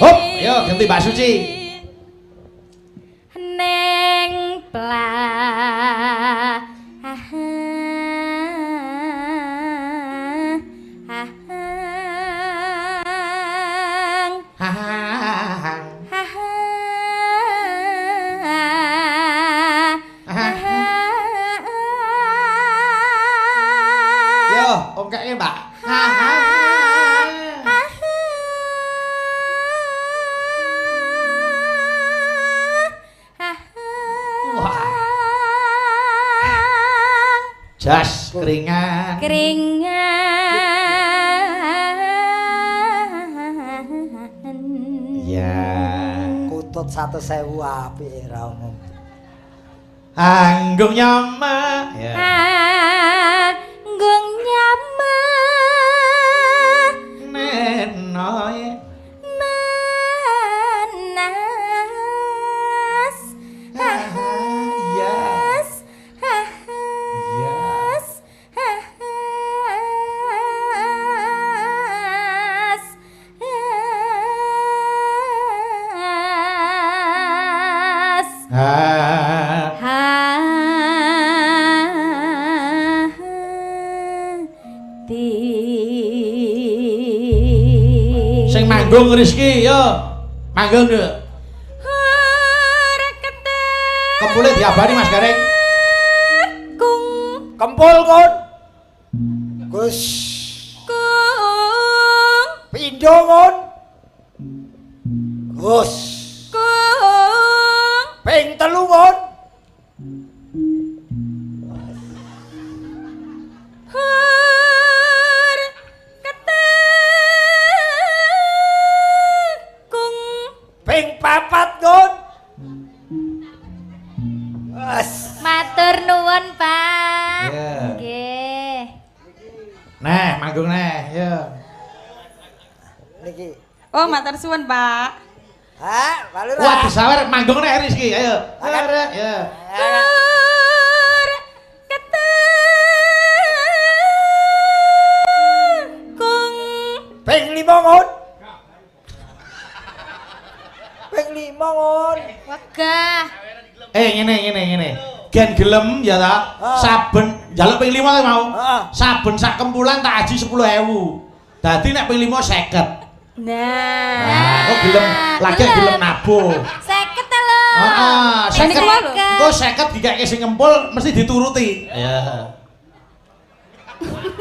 Speaker 1: Hop, yo ganti Mbak Suci.
Speaker 7: Neng
Speaker 1: Yo, ongkake Mbak. Jas keringan. Ya.
Speaker 4: Kutut 100.000 apik ra umum.
Speaker 1: Anggung nyama. Ya.
Speaker 7: Anggung nyama.
Speaker 1: Neno.
Speaker 7: Nanas.
Speaker 1: Yes. Sing manggung Rizky yo. Manggung yo. Kempule diabani Mas Gareng.
Speaker 4: Kempul kon. Gus. Pindho kon. Gus. Ping 3 kon. Ping 4 kon.
Speaker 7: Matur nuwun, Pak.
Speaker 1: Iya.
Speaker 7: Nggih.
Speaker 1: Nah, manggung neh, yo.
Speaker 4: Niki.
Speaker 7: Oh, matur suwun, Pak.
Speaker 4: Ha, balur.
Speaker 1: Wah, disawer manggung neh Rizky, ayo. Ya.
Speaker 4: Ping 5 kon. Ping 5 kon.
Speaker 7: Wegah.
Speaker 1: Ngene. Gen gelem ya ta. Saben njaluk ping 5 ta mau.
Speaker 4: Heeh.
Speaker 1: Saben sak kempulan tak aji 10.000. Dadi nek ping 5 50. Nah, kok gelem lagi gelem nabuh.
Speaker 7: 50 ta lho.
Speaker 1: Heeh,
Speaker 7: Ini
Speaker 1: 50.
Speaker 7: kuwi lho.
Speaker 1: Engko 50 dikake sing ngempul mesti dituruti. Ya.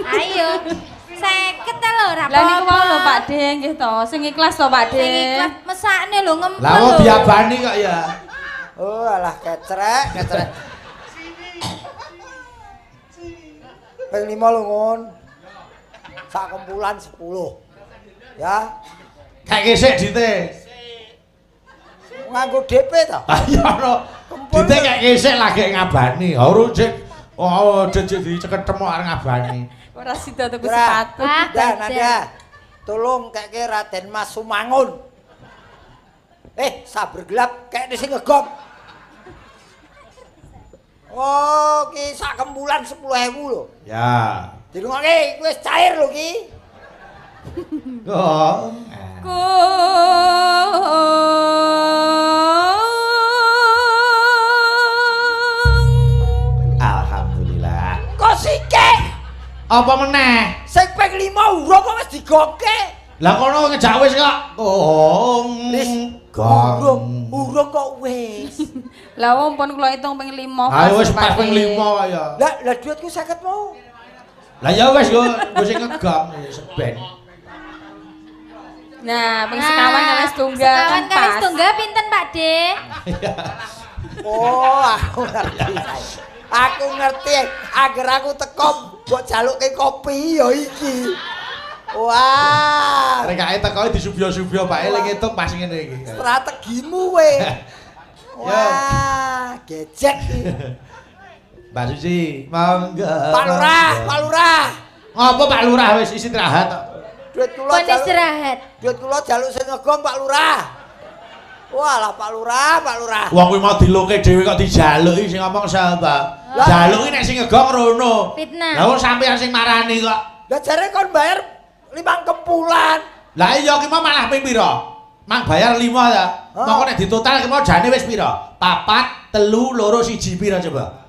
Speaker 7: Ayo. 50 ta lho, ora apa-apa. Lah niku mau lho Pak De nggih to, sing ikhlas to Pak De. Sing ikhlas mesakne lho ngempul.
Speaker 1: Lah kok diabani kok ya.
Speaker 4: Oh, alah kecrek. Ping 5 lho ngon. Sak kumpulan 10. Ya.
Speaker 1: Kayak gesek dite.
Speaker 4: Nganggo DP to?
Speaker 1: Ayo no. Dite kayak gesek lagi ngabani. Ora jek dicekethem kok arep ngabani.
Speaker 7: Ora sida tuku sepatu.
Speaker 4: Nadia. Tolong keke Raden Mas Sumangun. Sabar gelap kek sing ngegom. Oh, ki sak kembulan 10.000 lho.
Speaker 1: Ya.
Speaker 4: Dirungokke wis cair lho ki.
Speaker 1: Oh. Alhamdulillah. Apa meneh?
Speaker 4: Sing ping 5 urung kok wis digokke.
Speaker 1: Lah kono ngejak wis kok. Oh.
Speaker 4: Urung kok wis.
Speaker 7: Lah wong pun kula hitung ping 5.
Speaker 1: Ayo wis pas ping 5 kaya.
Speaker 4: Lah duitku 50 mau.
Speaker 1: Lah ya wis yo sing ngegam seben.
Speaker 7: Nah, ping sekawan kali setunggal kan pas. Sekawan kali setunggal pinten Pak De?
Speaker 4: Oh, aku ngerti. Aku ngerti. Agar aku teko mbok jaluke kopi ya iki. Wah.
Speaker 1: Rek ae teko disubyo-subyo Pak eling ngitung pas ngene iki.
Speaker 4: Strategimu we. Wah, gejek iki.
Speaker 1: Mbak Suci, mangga.
Speaker 4: Pak Lurah.
Speaker 1: Ngopo Pak Lurah wis istirahat tok.
Speaker 4: Duit kula istirahat. Duit kula jaluk sing ngegong Pak Lurah. Walah Pak Lurah.
Speaker 1: Wong kuwi mau diluke dhewe kok dijaluki sing ngomong sapa? Jaluki nek sing ngegong rono.
Speaker 7: Fitnah.
Speaker 1: Lah wong sampean sing marani kok.
Speaker 4: Lah jare kon bayar 5 kempulan.
Speaker 1: Lah iya ki mau malah ping pira? Mang bayar 5 ya. Mongko nek ditotal ki mau jane wis pira? 4, 3, 2, 1 pira coba?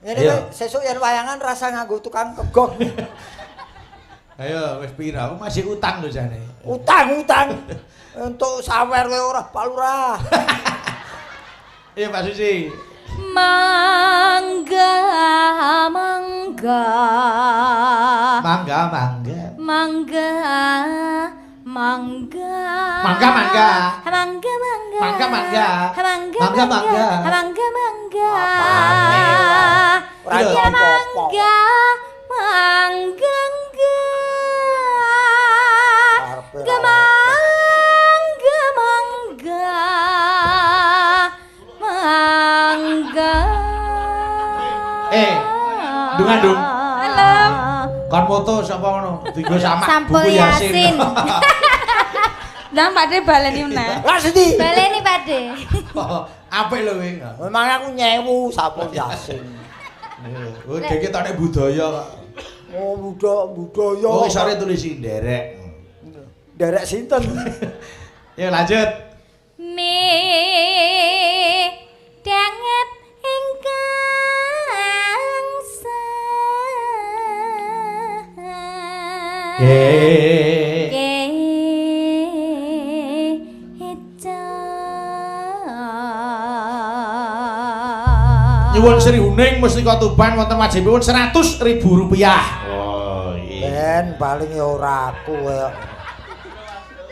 Speaker 4: Ini sesuk yen wayangan rasa nganggo tukang kegong.
Speaker 1: Ayo wis pira? Aku masih utang lho jane.
Speaker 4: Utang. Untuk sawer kowe ora Pak Lurah.
Speaker 1: Iya Pak Suci.
Speaker 7: Mangga.
Speaker 1: Mangga. Dung.
Speaker 7: Halo.
Speaker 1: Kon foto sapa ngono? Dienggo sama
Speaker 7: Sampul
Speaker 1: buku Yasin.
Speaker 7: Nah, Pak De baleni meneh.
Speaker 4: Lah sedi.
Speaker 7: Baleni Pak De.
Speaker 1: Apik lho kowe.
Speaker 4: Memang aku nyewu Sampul Yasin.
Speaker 1: Oh, iki tok nek budaya kok.
Speaker 4: Oh, budaya.
Speaker 1: Oh, isore tulisi nderek.
Speaker 4: Derek sinten?
Speaker 1: Ya lanjut.
Speaker 7: Danget ingkang
Speaker 1: Nyuwun Sri Uning Mustika Tuban wonten wajibipun Rp100.000. Oh
Speaker 4: iya. Ben paling ya ora aku kaya.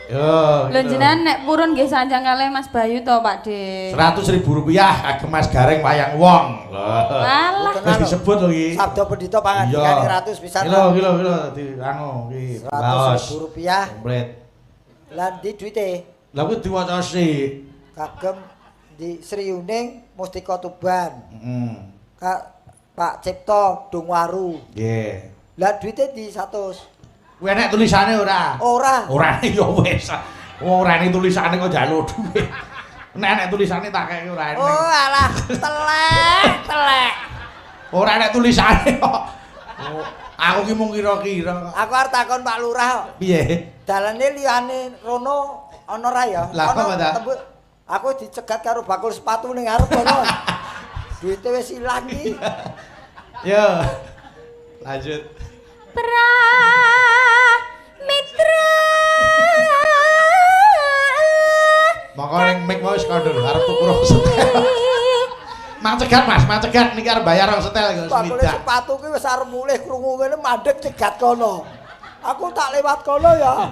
Speaker 1: Yo.
Speaker 7: Lho jenengan nek purun nggih sanjang kalih Mas Bayu to Pak De.
Speaker 1: Rp100.000 kagem Mas Gareng wayang wong.
Speaker 7: Walah.
Speaker 1: Wis disebut lho iki.
Speaker 4: Sabda Pendhita pangandikane 100 pisan.
Speaker 1: Kilo di anu iki.
Speaker 4: Rp100.000
Speaker 1: komplit.
Speaker 4: Lah ndi duwite?
Speaker 1: Lah kuwi diwaca sik.
Speaker 4: Kagem di Sri Uning Mustika Tuban.
Speaker 1: Heeh.
Speaker 4: Pak Cipto Dongwaru.
Speaker 1: Nggih.
Speaker 4: Lah duwite di 100.
Speaker 1: Kuwi enek tulisane ora?
Speaker 4: Ora.
Speaker 1: Ora ya wis. Ora enek tulisane kok njaluk dhuwit. Nek enek tulisane tak kek ora enek.
Speaker 4: Oh alah, telek.
Speaker 1: Ora enek tulisane kok. Aku ki mung kira-kira.
Speaker 4: Aku arep takon Pak Lurah kok.
Speaker 1: Piye?
Speaker 4: Dalane liyane rono ana ra ya?
Speaker 1: Lah apa ta?
Speaker 4: Aku dicegat karo bakul sepatu ning arep kono. Duite wis ilang iki.
Speaker 1: Yo. Lanjut.
Speaker 7: Mitra.
Speaker 1: Monggo ning mik mau wis kandel arep tuku setel. Mang cegat Mas, mang cegat niki arep bayar rong setel kok
Speaker 4: Bakul sepatu ki wis arep mulih krungu ngene mandek cegat kono. Aku tak lewat kono ya.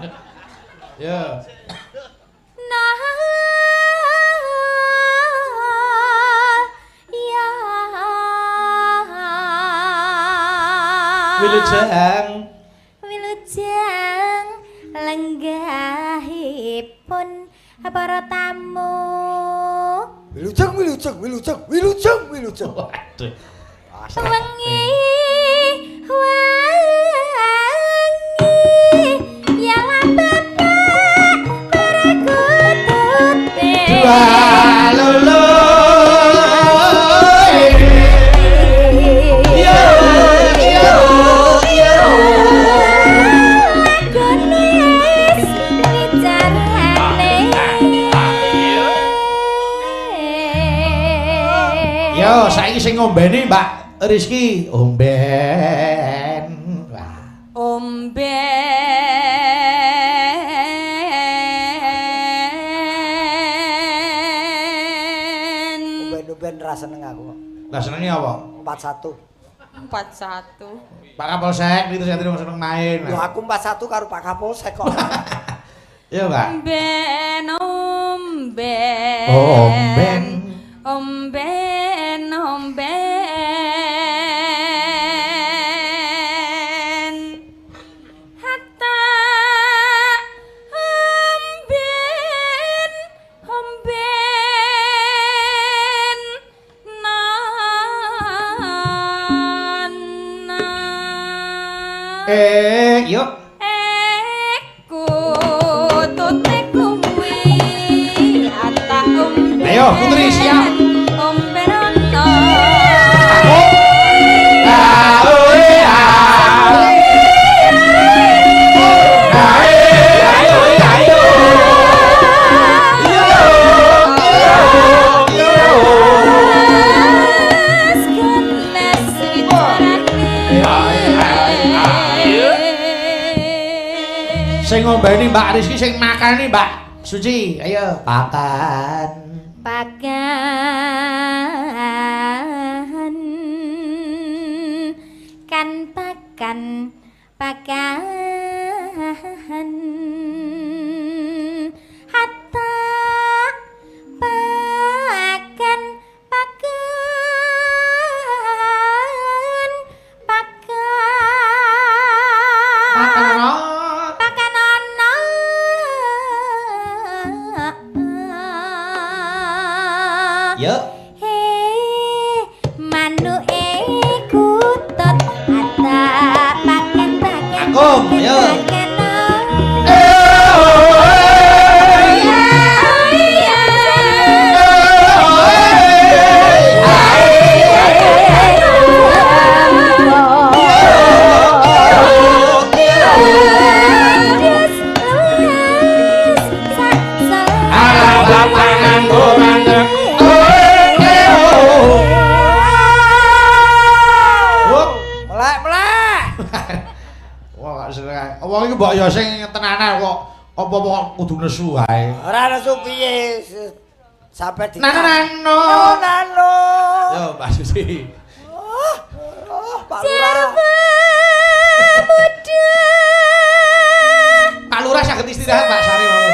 Speaker 1: Yo.
Speaker 7: Nah. Ya. Wilujeng lenggahipun para tamu.
Speaker 4: Wilujeng.
Speaker 1: Waduh.
Speaker 7: Wengi ya bapak merekutute.
Speaker 1: Lolo. Yo, saiki sing ngombeni Mbak Rizky, omben.
Speaker 4: Umben ra seneng aku.
Speaker 1: Lah senenge apa?
Speaker 4: 41.
Speaker 7: 41.
Speaker 1: Pak Kapolsek itu saya tidak seneng main.
Speaker 4: Lho aku 41 karo Pak Kapolsek kok.
Speaker 1: Iya, Pak.
Speaker 7: Omben.
Speaker 1: Oh, omben.
Speaker 7: Omben. Hatta omben nana.
Speaker 1: Yuk. Ayo, putri siap. Sing ngombeni Mbak Rizky, sing makani Mbak Suci. Ayo, pakan.
Speaker 5: Pakan hatta pakan
Speaker 1: Yuk. Akum, ayo. Wong iki mbok ya sing tenanan kok apa-apa kudu nesu ae.
Speaker 4: Ora nesu piye? Sampai di
Speaker 1: Nano. Yo, Mbak Suci.
Speaker 4: Pak Lurah.
Speaker 1: Pak Lurah saged istirahat, Pak Sari mawon.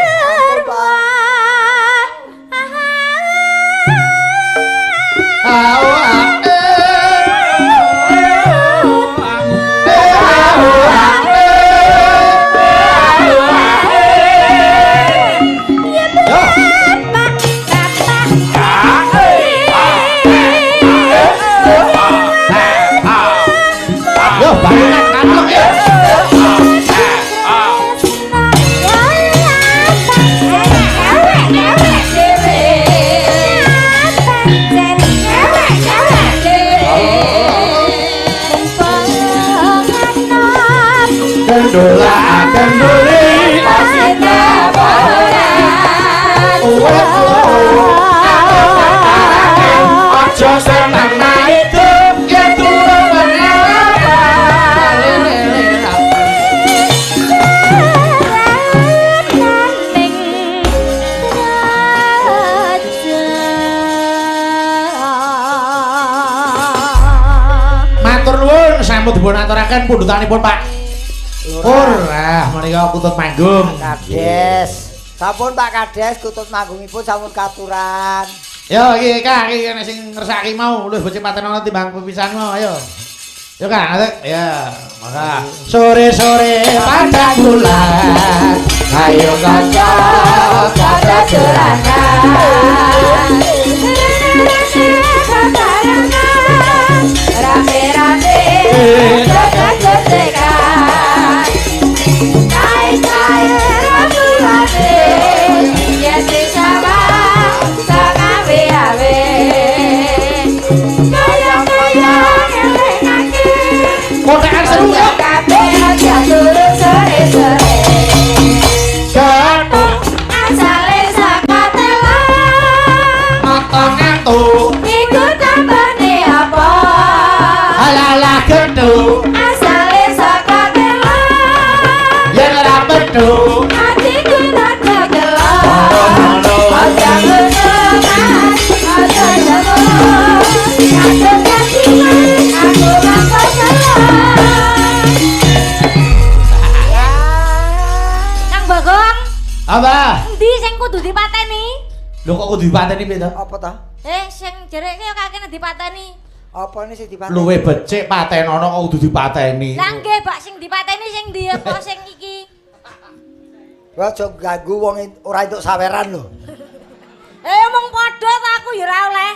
Speaker 1: Dipun aturaken pundutanipun Pak Pur. Menika kutut manggung.
Speaker 4: Kades. Sampun Pak Kades kutut manggungipun sampun katuran.
Speaker 1: Yo iki Kak, iki nek sing ngersaki mau luwih becepatan ana timbang pepisanmu. Ayo. Yo Kak, ya. Maka sore-sore pada bulan. Ayo kanca pada juragan. Rame-rame jaga-jaga kai-kai rame-rame ya sama sakawe-awe kaya-kaya ngelengake kotekan seru ya kabeh aja turu sore-sore gato asale saka telan mata-mata iku tambane apa ala-ala gedung Apa?
Speaker 5: Endi sing kudu dipateni?
Speaker 1: Lho kok kudu dipateni piye to?
Speaker 4: Apa ta?
Speaker 5: Sing jereke yo kakene dipateni.
Speaker 4: Apa ini sing dipateni?
Speaker 1: Luwe becik patenono kok kudu dipateni.
Speaker 5: Lah nggih, Pak, sing dipateni sing ndi apa sing iki?
Speaker 4: Wah, aja ganggu wong ora entuk saweran lho.
Speaker 5: Omong padha ta aku ya ora oleh.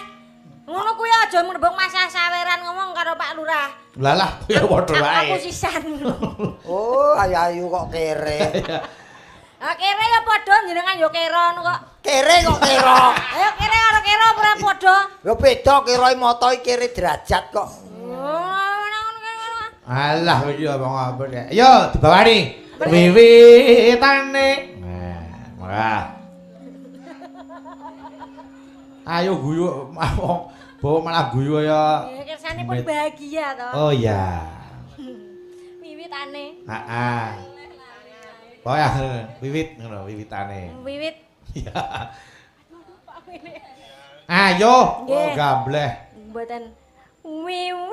Speaker 5: Ngono kuwi aja mrembung masalah saweran ngomong karo Pak Lurah.
Speaker 1: Lah lah ya padha wae.
Speaker 5: Aku sisan.
Speaker 4: Oh, ayu-ayu kok kere.
Speaker 5: Ah kere ya padha jenengan yo kera ngono kok.
Speaker 4: Kere kok kera.
Speaker 5: Ayo kere karo kera ora padha.
Speaker 4: Ya beda kira moto kere derajat kok.
Speaker 1: Alah iki omong apa ya. Yo dibawani. Wiwitane. Nah, ayo guyu bawa malah guyu ya.
Speaker 5: Kersane pun bahagia to.
Speaker 1: Oh iya.
Speaker 5: Wiwitane.
Speaker 1: Heeh. Oh ya, wiwit ngono, wiwitane.
Speaker 5: Wiwit.
Speaker 1: Iya. Ayo,
Speaker 5: Nggih.
Speaker 1: gableh.
Speaker 5: Mboten wiwitane.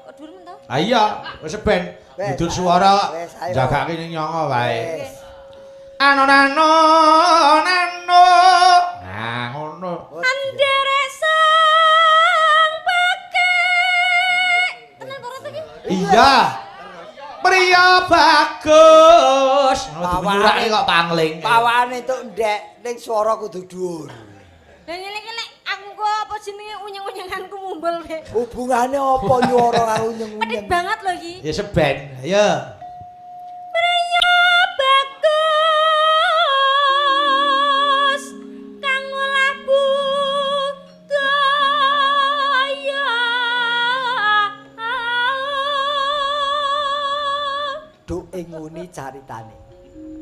Speaker 5: Kok dhuwur men to?
Speaker 1: Ah iya, wis ben.
Speaker 4: Wes,
Speaker 1: Dudul suara
Speaker 4: wes, ayo.
Speaker 1: jagake ning nyongo wae.
Speaker 4: Wes.
Speaker 1: Nano. Nah, ngono.
Speaker 5: Andere sang pake. Tenan karo iki?
Speaker 1: Iya. Pria bagus.
Speaker 4: Pawake
Speaker 1: Nyurake kok pangling.
Speaker 4: Pawane entuk ndek ning swara kudu dhuwur.
Speaker 5: Lah nyelek aku kok apa jenenge unyeng-unyenganku mumbul we.
Speaker 4: Hubungane apa nyuara karo
Speaker 5: Pedit
Speaker 4: nyeng-nyeng?
Speaker 5: banget lho iki.
Speaker 1: Ya seben. Ayo.
Speaker 5: Pria bagus kang olah budaya.
Speaker 4: Duk ing nguni caritane.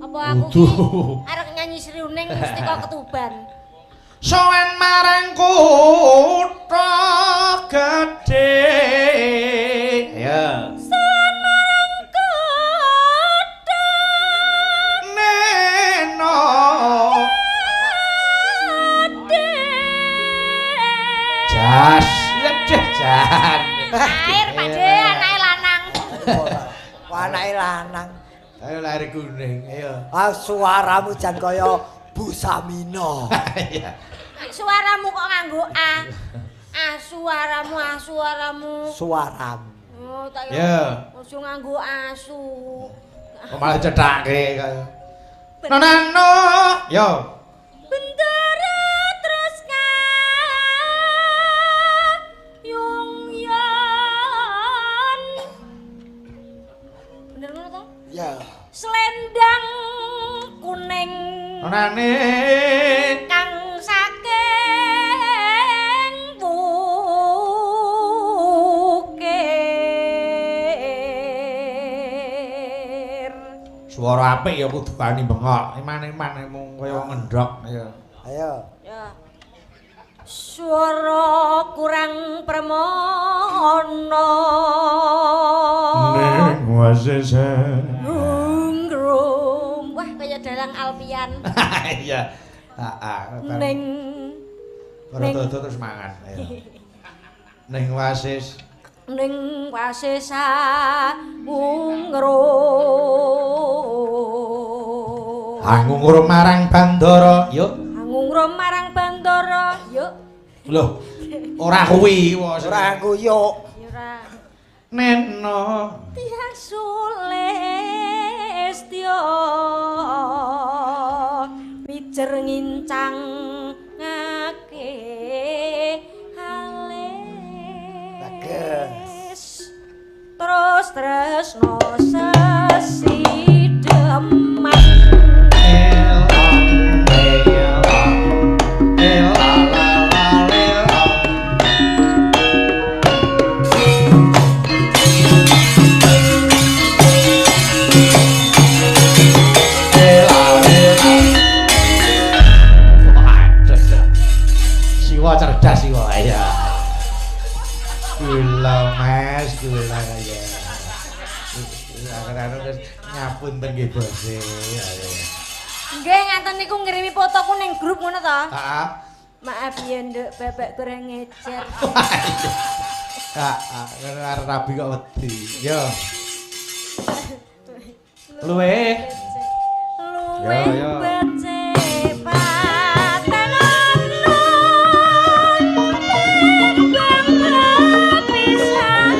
Speaker 5: Apa aku ki arek nyanyi sriuning mesti kok ketuban.
Speaker 1: Sowan marang kutha gedhe. Ayo.
Speaker 5: Sowan marang kutha
Speaker 1: Neno. Jas, leceh jan.
Speaker 5: Air Pak De, anake lanang.
Speaker 4: Anake lanang.
Speaker 1: Ayo lari kuning, ayo.
Speaker 4: Ah suaramu jan kaya Bu Samina.
Speaker 1: Iya.
Speaker 5: Suaramu kok nganggo A. Suaramu, suaramu.
Speaker 4: Suaramu.
Speaker 5: Oh, tak
Speaker 1: Ya.
Speaker 5: Ojo nganggo asu.
Speaker 1: Kok malah cethake kaya. Nonano, yo.
Speaker 5: Bendera terus yung yan. Bener ngono to?
Speaker 4: Ya.
Speaker 5: Selendang kuning
Speaker 1: Nonane.
Speaker 5: kang saking bukir.
Speaker 1: Suara apik ya kudu kani bengok. Iman-iman mung kaya wong ngendhok ya.
Speaker 4: Ayo.
Speaker 5: Ya. Suara kurang permono.
Speaker 1: Ning wasese.
Speaker 5: Grum. Wah, kaya dalang Alpian.
Speaker 1: Iya. Heeh.
Speaker 5: Ning
Speaker 1: Ora terus mangan. Ayo. Ning wasis.
Speaker 5: ning wasesa ngrum.
Speaker 1: Anggung marang bandara, yuk.
Speaker 5: Anggung marang bandara, yuk.
Speaker 1: Loh, ora kuwi wis.
Speaker 4: Ora guyuk.
Speaker 5: Ya ora.
Speaker 1: Neno.
Speaker 5: Tiang Sulestyo pijer ngincang ngake
Speaker 4: Bagus.
Speaker 5: terus tresno sesideman
Speaker 1: Siwa cerdas siwa ya. Gula Mas, gula ya. Kadang-kadang wis ngapunten nggih Bos.
Speaker 5: nggih ngaten niku ngirimi fotoku ning grup ngono to.
Speaker 1: Heeh.
Speaker 5: Maaf ya nduk bapak kurang ngejar.
Speaker 1: Heeh, arep rabi kok wedi. Yo. Luwe.
Speaker 5: Luwe
Speaker 1: Ya, ya.
Speaker 5: becik patenan bang pisan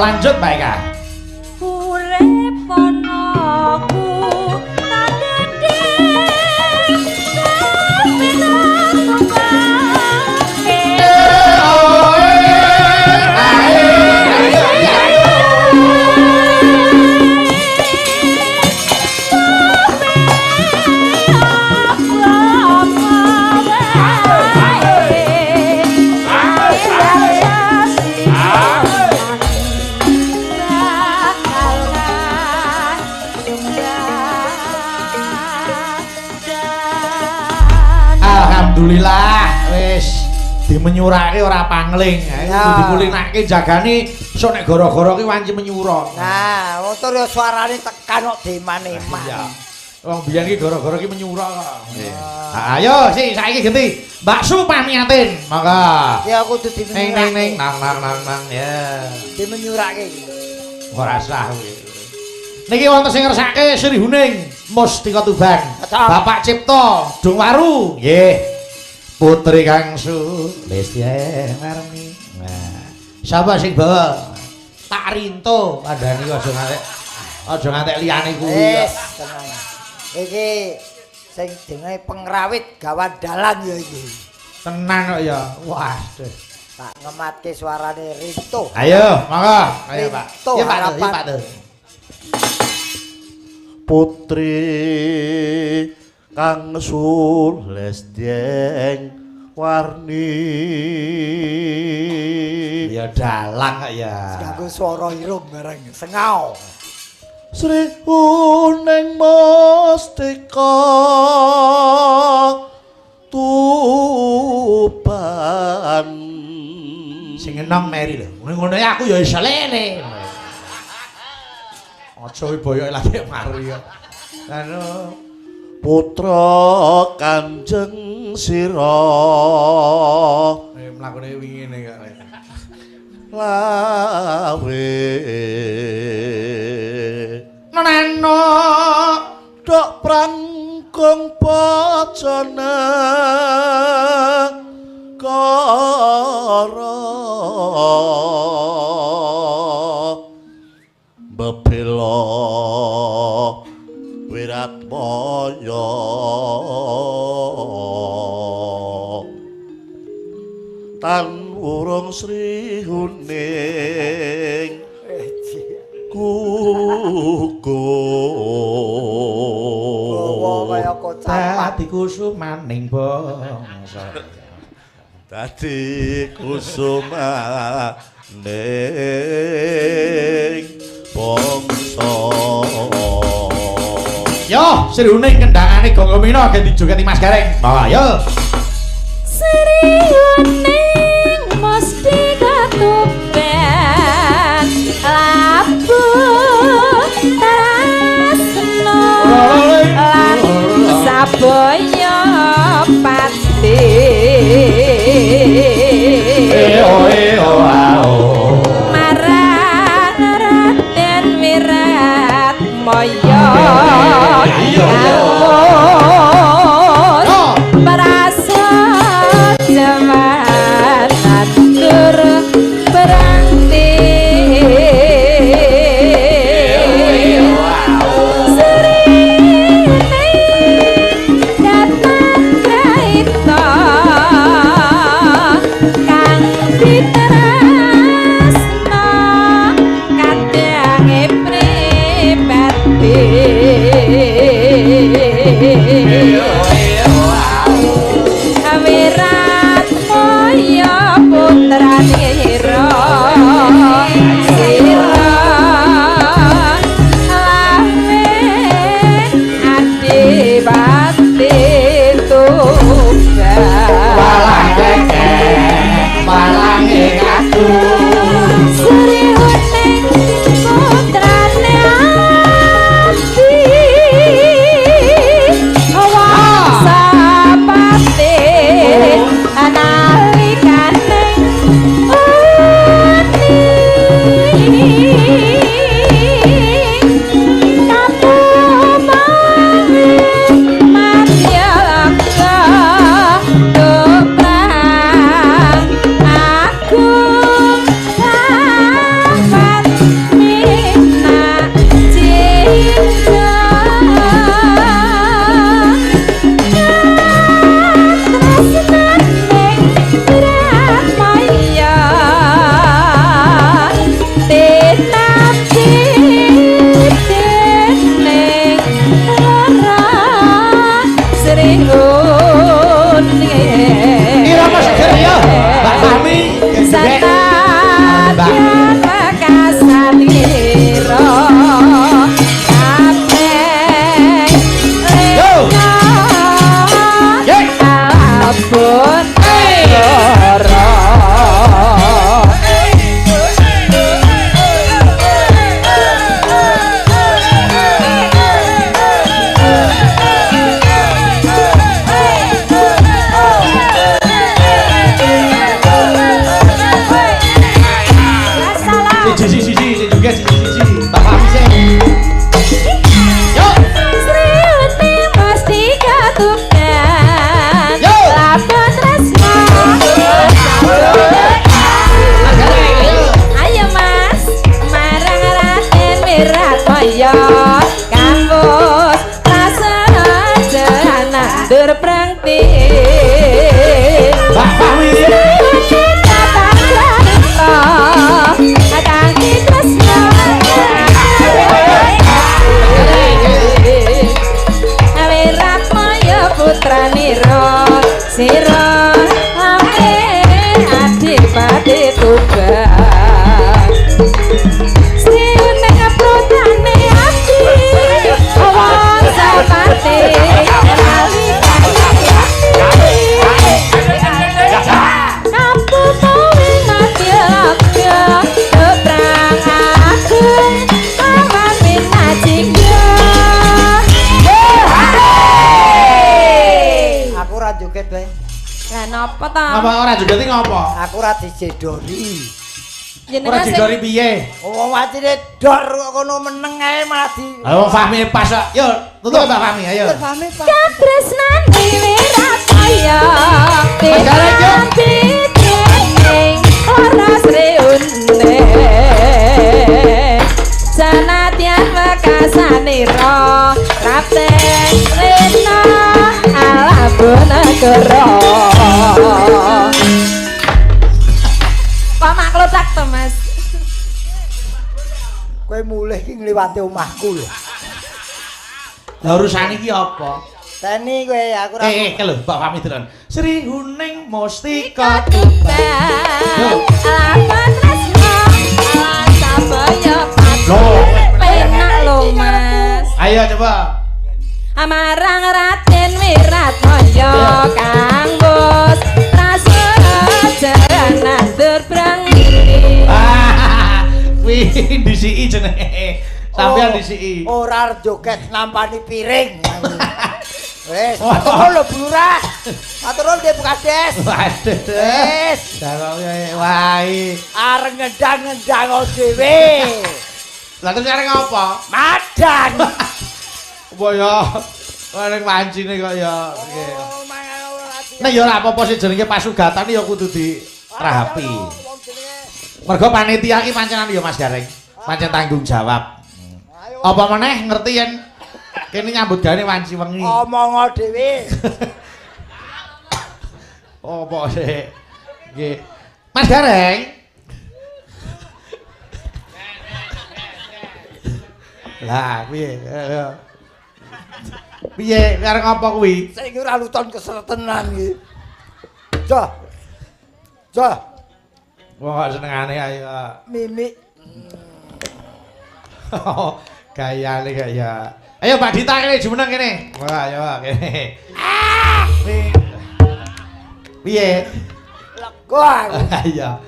Speaker 1: Lanjut Mbak Eka.
Speaker 5: urip anaku tak gedhe
Speaker 1: Alhamdulillah wis dimenyurake ora pangling. Kudu dikulinake jagane sok nek gara-gara ki wanci menyura.
Speaker 4: Nah, motor yo suarane tekan kok deman-eman.
Speaker 1: Iya. Wong biyen ki gara-gara ki menyura kok. Ayo sih saiki ganti Mbak Su pamiatin. Monggo.
Speaker 4: Ya kudu dimenyurake.
Speaker 1: Neng nang ya.
Speaker 4: Dimenyurake.
Speaker 1: Ora sah kuwi. Niki wonten sing ngersake Sri Huning Mustika Tuban. Bapak Cipto Dungwaru. Nggih. Putri Kang Su Lesti Marni. Nah, sapa sing bawa? Tak rinto kandhani aja ngantek liyane kuwi.
Speaker 4: Wis, tenang. Iki sing jenenge pengrawit gawan dalan ya iki.
Speaker 1: Tenan kok ya. Waduh.
Speaker 4: Tak ngematke suarane Rinto.
Speaker 1: Ayo, monggo. Ayo, Pak.
Speaker 4: Rinto
Speaker 1: Iya, Pak.
Speaker 4: harapan.
Speaker 1: Iya, Pak.
Speaker 2: Putri Kang Sulesteng Warni.
Speaker 1: Ya dalang kok ya.
Speaker 4: Kanggo swara irung bareng sengau.
Speaker 2: Sri Huning Mustika Tuban.
Speaker 1: Sing enong meri lho. Ngono ya aku ya iso lele. Aja boyoke lagi mari kok. Anu
Speaker 2: Putra Kanjeng Sira
Speaker 1: mlakune wingi ngene kok.
Speaker 2: lawe
Speaker 1: Nano
Speaker 2: dok prangkung pacana kara bebela Wiratmaya tan urung Sri Huning gugur
Speaker 4: kaya kocap
Speaker 1: dadi kusumaning bangsa.
Speaker 2: Dadi kusumaning bangsa.
Speaker 1: Yo, Sri Uning kendangane Gongomina ganti jogeti Mas Gareng. Bawa yo.
Speaker 7: Sri Uning mesti katupen labu tarasno lan saboyo pati marang Raden Wirat Moyo merasa zaman atur berhenti sering datang kereta kang diterasno kadange pribadi Wirat Moyo putrane Hira Sira lame adipati tugas
Speaker 1: Balange aku
Speaker 7: Sri Uning putrane Adi Wasapati analikane Napa ta?
Speaker 1: Apa ora jogeti ngopo?
Speaker 4: Aku ora dijedori.
Speaker 1: Ora didori piye?
Speaker 4: Wong watine dor kok kono meneng ae malah di.
Speaker 1: Ayo Fahmi pas kok. Yo, tutuk Mbak Fahmi, ayo.
Speaker 4: Fahmi pas.
Speaker 7: Katresnane Wirat kaya ora Sri Uning sanadyan wekasanira Raden Rena Alabonegoro Pak maklutak to Mas
Speaker 4: Kowe mulih iki ngliwati omahku lho.
Speaker 1: Lah urusan iki apa?
Speaker 4: Teni kowe aku ra.
Speaker 1: Lho, Mbak pamit tenan. Sri Huning Mustika
Speaker 7: Lapan tresno Sabaya
Speaker 1: Loh,
Speaker 7: penak lho Mas.
Speaker 1: ayo coba.
Speaker 7: Amarang Raden Wiratmaya Kang Bos Rasajan nandur brangi.
Speaker 1: Wih, disiki jenenge. Sampeyan disiki.
Speaker 4: Ora joget nampani piring. Wes, matur lho Lurah. Matur nuwun Nggih Bu Kades.
Speaker 1: Waduh.
Speaker 4: Wes,
Speaker 1: Daroke wae.
Speaker 4: areng ngendang-ngendang dhewe.
Speaker 1: Lah terus areng apa?
Speaker 4: Madan.
Speaker 1: Apa ya? Ning wancine kok ya. Nggih.
Speaker 4: Oh, mangan ora ati.
Speaker 1: Nek ya ora apa-apa sing jenenge pasugatan ya kudu dirahapi.
Speaker 4: Wong jenenge.
Speaker 1: Mergo panitia iki pancenan ya Mas Gareng. Pancen tanggung jawab. Apa meneh ngerti yen kene nyambut gawe wanci wengi.
Speaker 4: Omong dhewe.
Speaker 1: Apa sih? Nggih. Mas Gareng. Lah, piye? Piye kareng apa kuwi?
Speaker 4: Saiki ora luton keseretenan iki. Jah. Jah,
Speaker 1: Wong kok senengane ayo.
Speaker 4: mimik.
Speaker 1: Gayane gaya. Ayo Mbak Dita kene jumeneng kene. Wah, ayo kene. Piye?
Speaker 4: Lego aku.
Speaker 1: Iya.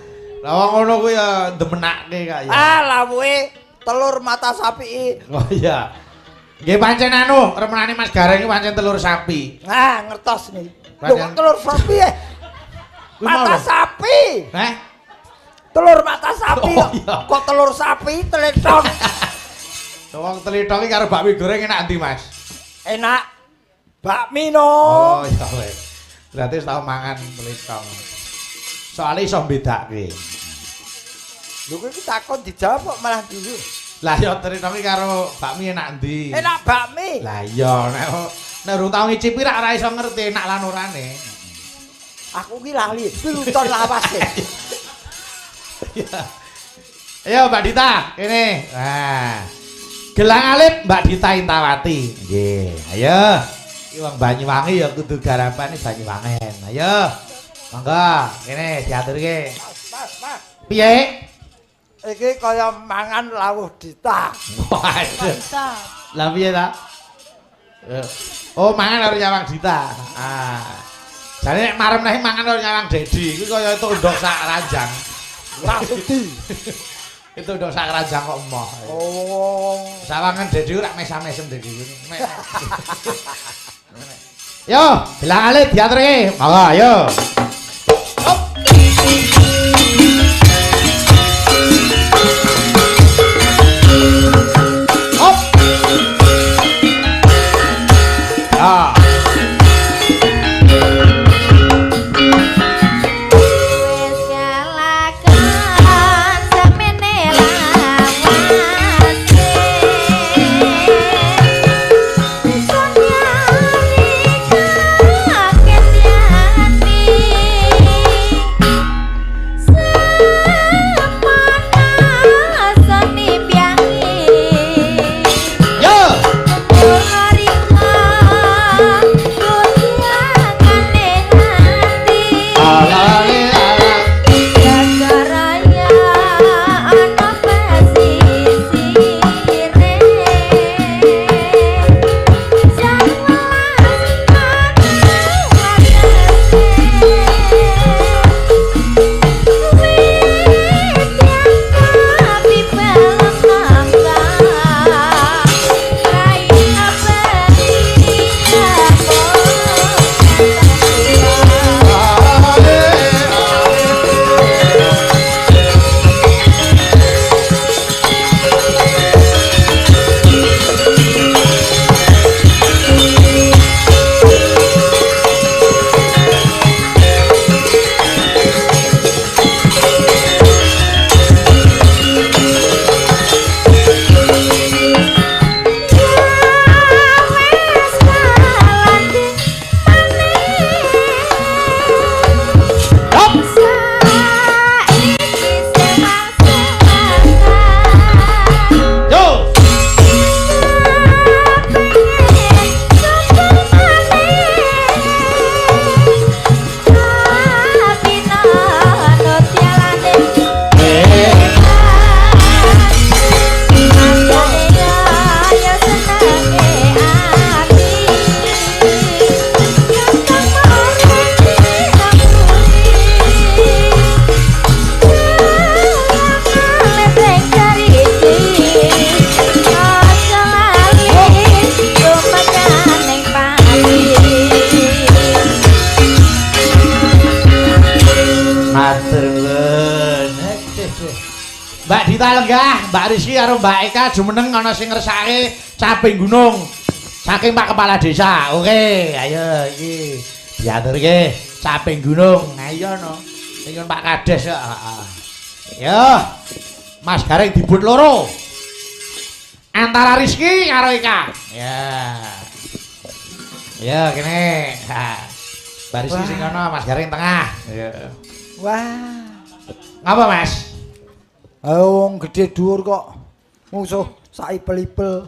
Speaker 1: Lah wong ngono kuwi ya demenake kak ya.
Speaker 4: Ah, lawuhe telur mata sapi.
Speaker 1: Oh iya. Nggih pancen anu, remenane Mas Gareng iki pancen telur sapi.
Speaker 4: Nah, ngertos nih. Lho,
Speaker 1: Pancen-
Speaker 4: kok telur sapi ya?
Speaker 1: Kuwi mau
Speaker 4: Mata
Speaker 1: lho.
Speaker 4: sapi.
Speaker 1: Heh?
Speaker 4: Telur mata sapi.
Speaker 1: Oh, iya.
Speaker 4: Kok telur sapi tletong.
Speaker 1: Wong telithok iki karo bakmi goreng enak ndi, Mas?
Speaker 4: Enak. Bakmi no.
Speaker 1: Oh iya wis. Berarti wis tau mangan telithok. Soale iso mbedake.
Speaker 4: Lho kowe iki takon dijawab kok malah dulu.
Speaker 1: Lah ya telithok iki karo bakmi enak ndi?
Speaker 4: Enak bakmi.
Speaker 1: Lah iya nek urung tau ngicipi ora iso ngerti enak lan orane.
Speaker 4: Aku ki lali, piluton lawas e.
Speaker 1: Ayo Mbak Dita, kene. Nah. Gelang alit Mbak Dita Intawati. Nggih, ayo. Iki wong Banyuwangi ya kudu garapane Banyuwangen. Ayo. Monggo, kene diaturke.
Speaker 4: Mas.
Speaker 1: Piye?
Speaker 4: Iki kaya mangan lawuh Dita.
Speaker 1: Waduh. Lah piye ta? Oh, mangan karo nyawang Dita. Jane nek marem neh mangan karo nyawang Dedi, kuwi kaya entuk ndok sak ranjang.
Speaker 4: Ora sudi.
Speaker 1: Itu ndok sak ranjang kok emoh.
Speaker 4: Oh.
Speaker 1: Sawangan Dedi ora mesam-mesem Dedi. Yo, gelang alit diaturke. Monggo, ayo. Hop. Ah.
Speaker 7: Wis galakan semene lawase. Son nyari kaget yati.
Speaker 1: Matur nuwun. Mbak Dita lenggah, Mbak Rizky karo Mbak Eka jumeneng ana sing ngersake caping gunung. Saking Pak Kepala Desa. Oke, ayo iki diaturke caping gunung. Ayo no. Ingin Pak Kades ya. Yo. Mas Gareng dibut loro. Antara Rizky karo Eka. Ya. Ya kene. Mbak Rizky sing kono, Mas Gareng tengah. Ya.
Speaker 4: Wah.
Speaker 1: Ngapa, Mas?
Speaker 4: Wong gede dhuwur kok. Musuh sak ipel-ipel.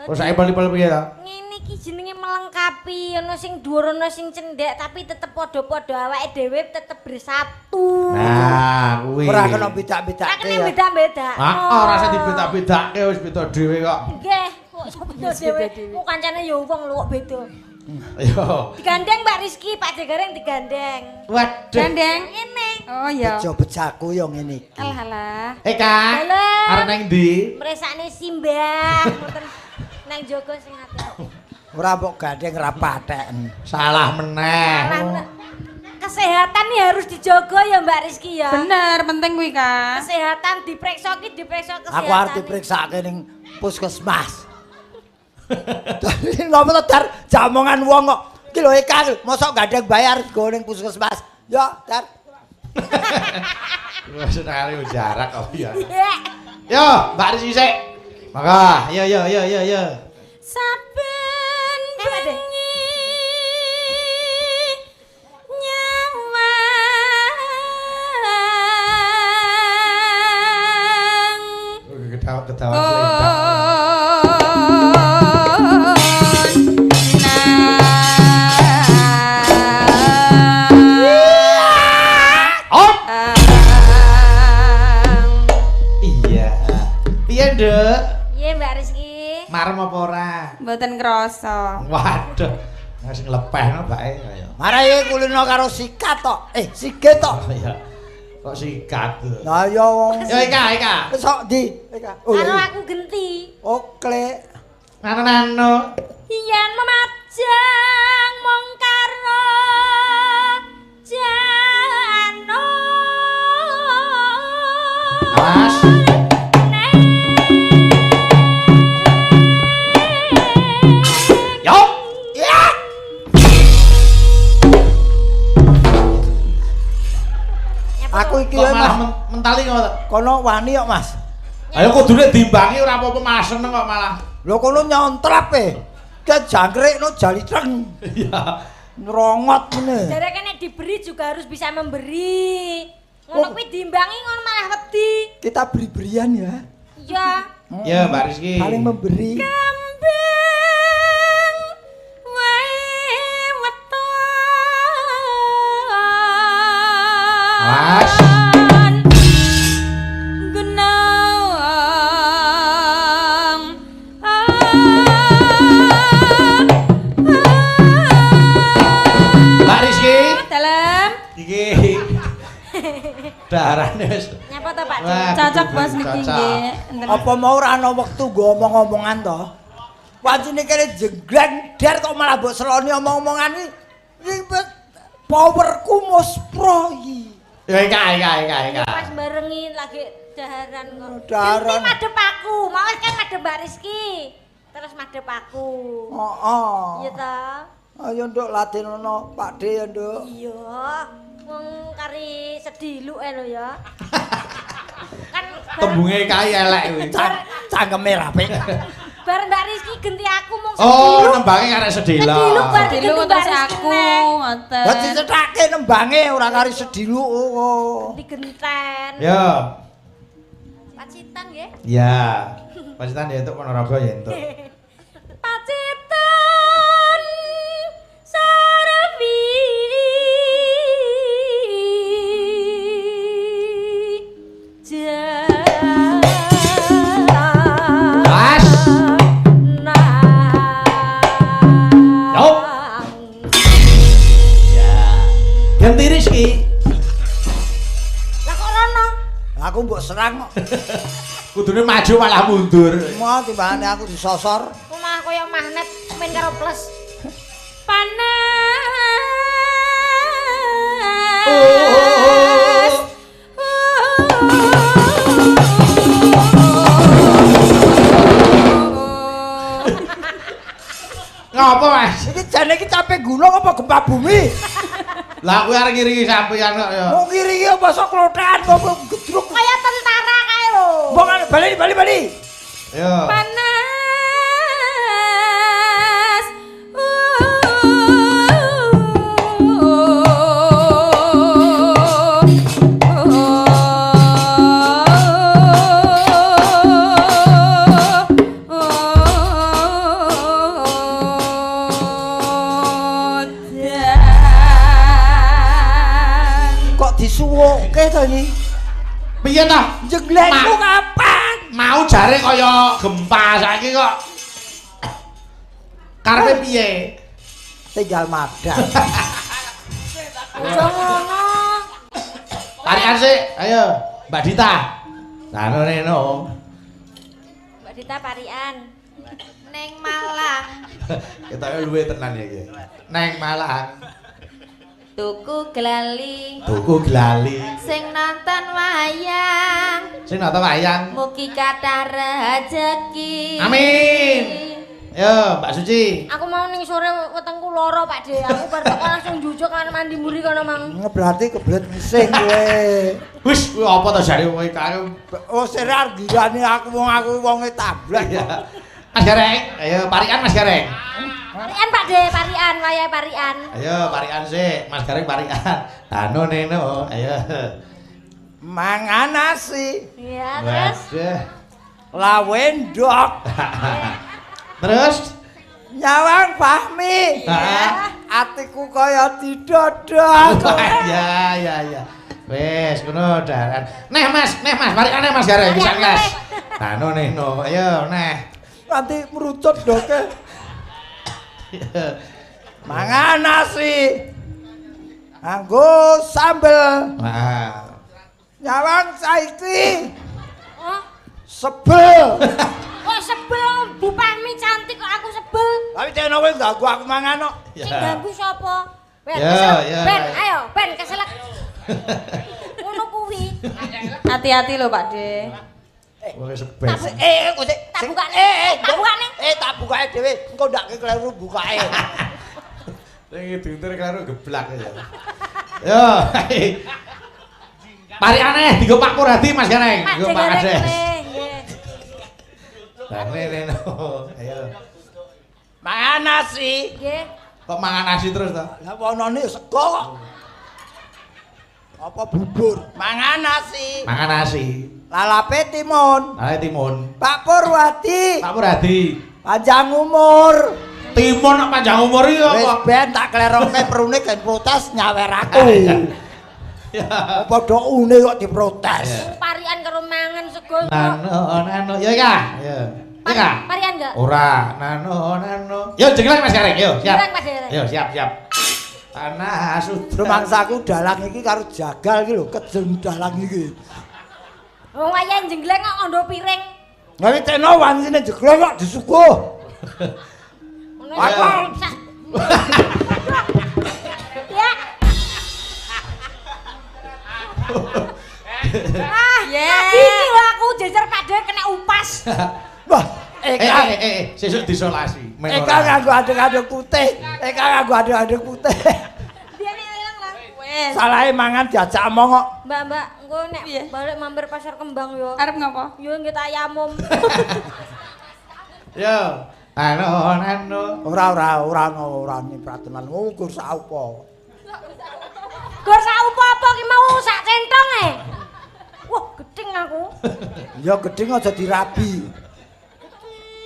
Speaker 1: Kok sak ipel-ipel piye ta?
Speaker 5: Ngene iki jenenge melengkapi, ana sing dhuwur ana sing cendhek tapi tetep padha-padha awake dhewe tetep bersatu.
Speaker 1: Nah, kuwi.
Speaker 4: Ora kena beda-bedake.
Speaker 5: Ora kena beda-beda.
Speaker 1: Ora rasa dibeda-bedake wis beda dhewe kok.
Speaker 5: Nggih, kok beda dhewe. Kok kancane ya wong lho kok beda.
Speaker 1: Ayo.
Speaker 5: Digandeng Mbak Rizky, Pak Jagareng digandeng.
Speaker 1: Waduh.
Speaker 7: Gandeng.
Speaker 5: Ini.
Speaker 7: Oh iya.
Speaker 4: Bejo-bejaku yo ngene iki.
Speaker 7: Alah.
Speaker 1: Eka.
Speaker 5: Halo.
Speaker 1: Arep nang ndi?
Speaker 5: Meresakne simbah. Ngoten nang jogo sing ati.
Speaker 4: Ora mbok gandeng ra patheken.
Speaker 1: Salah meneh.
Speaker 5: Kesehatan nih harus dijaga ya Mbak Rizky ya.
Speaker 7: Bener, penting kuwi, Kak.
Speaker 5: Kesehatan diperiksa kesehatan.
Speaker 4: Aku arep dipriksake ning puskesmas. Tapi ngopo to Dar jamongan wong kok. Iki lho Eka, mosok gandeng bayar go ning puskesmas. Yo, Dar.
Speaker 1: Wis sekali jarak kok ya.
Speaker 5: Iya.
Speaker 1: Yo, Mbak Rizky sik. Maka, yo.
Speaker 7: Saben
Speaker 5: Pak De.
Speaker 7: bengi nyawang
Speaker 1: Ketawa
Speaker 7: Oh.
Speaker 1: selendang. Iya. Piye, Nduk?
Speaker 5: Iya Mbak Rizky.
Speaker 1: Marem apa ora?
Speaker 7: Mboten krasa.
Speaker 1: Waduh. Wis nglepehno bae kaya.
Speaker 4: Marai kulino karo sikat tok. Siget tok.
Speaker 1: Oh iya. Kok sikat.
Speaker 4: Lah ya wong.
Speaker 1: Yo Eka.
Speaker 4: Sok di, Eka.
Speaker 5: Karo aku genti.
Speaker 4: Oke.
Speaker 1: Nano.
Speaker 5: Yen memajang mong karo jano.
Speaker 1: Mas. Yo.
Speaker 4: Ya. Aku iki
Speaker 1: Kok
Speaker 4: ya
Speaker 1: malah
Speaker 4: Mas.
Speaker 1: mentali kok.
Speaker 4: Kono wani kok Mas.
Speaker 1: Ayo kudune diimbangi ora apa-apa malah seneng kok malah.
Speaker 4: Lho kono nyontrap Ke jangkrik no jalitreng.
Speaker 1: Iya.
Speaker 4: Nrongot ngene.
Speaker 5: Jare kene diberi juga harus bisa memberi. Ngono kuwi diimbangi ngono malah wedi.
Speaker 4: Kita beri-berian ya.
Speaker 5: Iya.
Speaker 1: Ya, Mbak Rizky.
Speaker 4: Saling memberi.
Speaker 7: Kambing wae weton.
Speaker 1: Mas.
Speaker 7: Genang.
Speaker 1: Mbak Rizky.
Speaker 7: Dalam.
Speaker 1: Iki. Darane wis.
Speaker 5: Nyapa to Pak?
Speaker 1: Wah,
Speaker 7: Cocok
Speaker 1: kudu
Speaker 7: Bos niki
Speaker 1: cocok.
Speaker 7: nggih. Enten.
Speaker 4: Apa mau ora ana wektu nggo omong-omongan to? Pancene kene jenggleng der kok malah mbok seloni omong-omongan iki powerku muspro iki.
Speaker 1: Ya Eka.
Speaker 5: Pas barengi lagi daharan kok.
Speaker 4: Daharan.
Speaker 5: Ganti madhep aku. Mau kan madhep Mbak Rizky. Terus madhep aku.
Speaker 4: Heeh.
Speaker 5: Iya ta?
Speaker 4: Ayo nduk ladenono Pak De ya nduk.
Speaker 5: Iya. Wong kari sediluk lho ya. Kan
Speaker 1: Tembunge kai elek kuwi.
Speaker 4: Cangkeme rapik.
Speaker 5: bar Mbak Rizky genti aku mung
Speaker 1: Oh,
Speaker 5: sediluk.
Speaker 1: nembange karek sedila.
Speaker 5: Sediluk bar
Speaker 7: Dilu terus aku ngoten.
Speaker 4: Lah dicethake nembange ora kari sediluk. Oh.
Speaker 5: digenten.
Speaker 1: Ya.
Speaker 5: Pacitan nggih.
Speaker 1: Ya. Pacitan ya entuk Ponorogo ya entuk.
Speaker 5: Pacitan Sarwi
Speaker 1: Mas. Yo. Ya. Ganti Rizky.
Speaker 5: Lah kok rono?
Speaker 4: Aku mbok serang kok.
Speaker 1: Kudune maju malah mundur.
Speaker 4: Mau timbangane aku disosor.
Speaker 5: Omah koyo magnet main karo plus.
Speaker 7: Panas.
Speaker 1: Oh. Napa, Mas?
Speaker 4: Iki jane iki capek gunung apa gempa bumi?
Speaker 1: Lah kuwi arep ngiringi sampeyan kok ya.
Speaker 4: Mau ngiringi apa sok klothekan kok gedruk.
Speaker 5: Kaya tentara kae lho.
Speaker 4: Wong bali.
Speaker 1: Yo.
Speaker 7: Panas.
Speaker 4: Kok disuwoke to iki?
Speaker 1: Piye to?
Speaker 4: Jeglekku kapan?
Speaker 1: Mau jare kaya gempa saiki kok. Karepe piye?
Speaker 4: Tinggal madan.
Speaker 5: Aja ngono.
Speaker 1: Tarikan sik, ayo Mbak Dita. Nah, no.
Speaker 5: Mbak Dita parian. Neng Malang.
Speaker 1: Ketoke luwe tenan ya iki. Neng Malang.
Speaker 7: Tuku glali
Speaker 1: Tuku glali.
Speaker 7: sing nonton wayang
Speaker 1: Sing nonton wayang.
Speaker 7: mugi kathah rejeki.
Speaker 1: Amin. Yo, Mbak Suci.
Speaker 5: Aku mau ning sore wetengku loro, Pak De. Aku bar teko langsung jujuk kan mandi muri kono, Mang.
Speaker 4: Berarti kebelet ngising kowe.
Speaker 1: Wis, kuwi apa to jare kowe karo
Speaker 4: Oh, serar girane aku wonge tablak
Speaker 1: ya. Mas Gareng, ayo parian Mas Gareng.
Speaker 5: Parian, Pak De, parian, wayahe parian.
Speaker 1: Ayo parian sik, Mas Gareng parian. Anu neno, ayo.
Speaker 4: Mangan nasi.
Speaker 5: Iya, terus
Speaker 1: Waduh.
Speaker 4: Lawendok.
Speaker 1: Terus
Speaker 4: Nyawang Fahmi.
Speaker 1: Hah?
Speaker 4: Atiku kaya didodok.
Speaker 1: Ya. Wes, ngono dalan. Neh Mas, parikane Mas Gareng bisa kelas. Anu neno, ayo neh.
Speaker 4: Nanti merucut doke. Mangan nasi. Nganggo sambel.
Speaker 1: Nah.
Speaker 4: Nyawang saiki
Speaker 5: oh,
Speaker 4: sebel.
Speaker 5: kok sebel Bu Pahmi cantik kok aku sebel.
Speaker 4: Tapi ceno kowe ganggu aku mangan kok.
Speaker 5: Sing ganggu sapa? Ben,
Speaker 1: Ya,
Speaker 5: keselak.
Speaker 1: ya,
Speaker 5: Ben,
Speaker 1: ya.
Speaker 5: ayo, Ben keselak. Ngono kuwi.
Speaker 7: Hati-hati lho Pak De.
Speaker 1: Wong sebel.
Speaker 5: Tak
Speaker 4: Sing
Speaker 5: bukane. Tak bukane.
Speaker 4: tak bukake dhewe. Engko ndak keleru bukake.
Speaker 1: Sing diuntur karo geblak ya. Yo. Parikane digo Pak Purhadi Mas Gareng,
Speaker 5: Pak
Speaker 1: digo
Speaker 5: De
Speaker 1: Pak
Speaker 5: Gareng,
Speaker 1: Kades.
Speaker 5: nggih.
Speaker 1: Lah neno, ayo.
Speaker 4: Mangan nasi.
Speaker 5: Nggih.
Speaker 1: Kok mangan nasi terus to?
Speaker 4: Lah wonone sego kok. Apa bubur? Mangan nasi.
Speaker 1: Mangan nasi.
Speaker 4: Lalape timun.
Speaker 1: Ae timun.
Speaker 4: Pak Purwadi.
Speaker 1: Pak Purhadi.
Speaker 4: Panjang umur.
Speaker 1: Timun kok panjang umur iki
Speaker 4: Wis
Speaker 1: apa?
Speaker 4: ben tak klerokke perune gen protes nyawer aku.
Speaker 1: Ya.
Speaker 4: Padha une kok diprotes.
Speaker 5: Parian karo mangan sego kok.
Speaker 1: Nano. Ya Ika. Ya. Ika.
Speaker 5: Parian enggak?
Speaker 1: Ora, nano. Yo jengleng Mas Gareng, yo siap.
Speaker 5: Jengleng, Mas Gareng.
Speaker 1: Yo siap. Tanah sutra.
Speaker 4: Rumangsaku dalang iki karo jagal iki lho, kejeng dalang iki.
Speaker 5: Wong wayahe jengleng kok ngondo piring.
Speaker 4: Ngawi teno wansine jegleng kok disuguh.
Speaker 5: Apa? Ya. Iki lho aku jejer Pak De kena upas.
Speaker 4: Wah, Eka.
Speaker 1: Sesuk disolasi.
Speaker 4: Eka nganggo adek-adek putih. Eka nganggo adek-adek putih.
Speaker 5: Biyen ilang lah. Wes.
Speaker 4: Salahe mangan diajak omong kok.
Speaker 5: Mbak, engko nek balik mampir pasar kembang yo.
Speaker 7: Arep ngapa?
Speaker 5: Yo nggih tak ayamum.
Speaker 1: Yo. Nano.
Speaker 4: Ora nipratelan ngukur sak apa.
Speaker 5: Gor sak apa ki mau sak centong e. Wah, gedeng aku.
Speaker 4: Ya gedeng aja dirabi.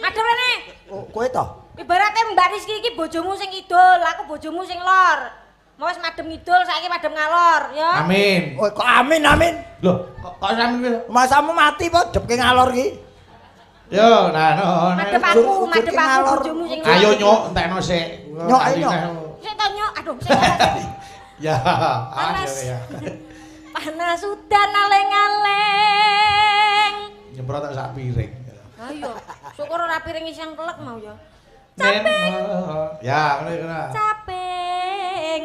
Speaker 5: Madhep rene.
Speaker 4: Oh, kowe to?
Speaker 5: Ibaratnya Mbak Rizky iki bojomu sing idul, aku bojomu sing lor. Mau wis madhem idul, saiki madhem ngalor, ya.
Speaker 1: Amin.
Speaker 4: Oh, kok amin.
Speaker 1: Loh, kok amin kuwi?
Speaker 4: Masamu mati po depke ngalor ki.
Speaker 1: Yo, nano.
Speaker 5: Madhep
Speaker 4: Ujur-ujur ki ngalor.
Speaker 5: bojomu sing lor.
Speaker 1: Ayo nyok, entekno sik.
Speaker 4: Nyok, ayo nyok.
Speaker 5: Sik to nyok, aduh sik.
Speaker 1: Ya,
Speaker 5: Panas.
Speaker 1: ayo ya.
Speaker 5: Panas udan aleng-aleng.
Speaker 1: Nyemprot tak sak piring.
Speaker 5: Ayo, syukur ora piring iseng kelek mau ya.
Speaker 1: Ya, ngono iku.
Speaker 5: Caping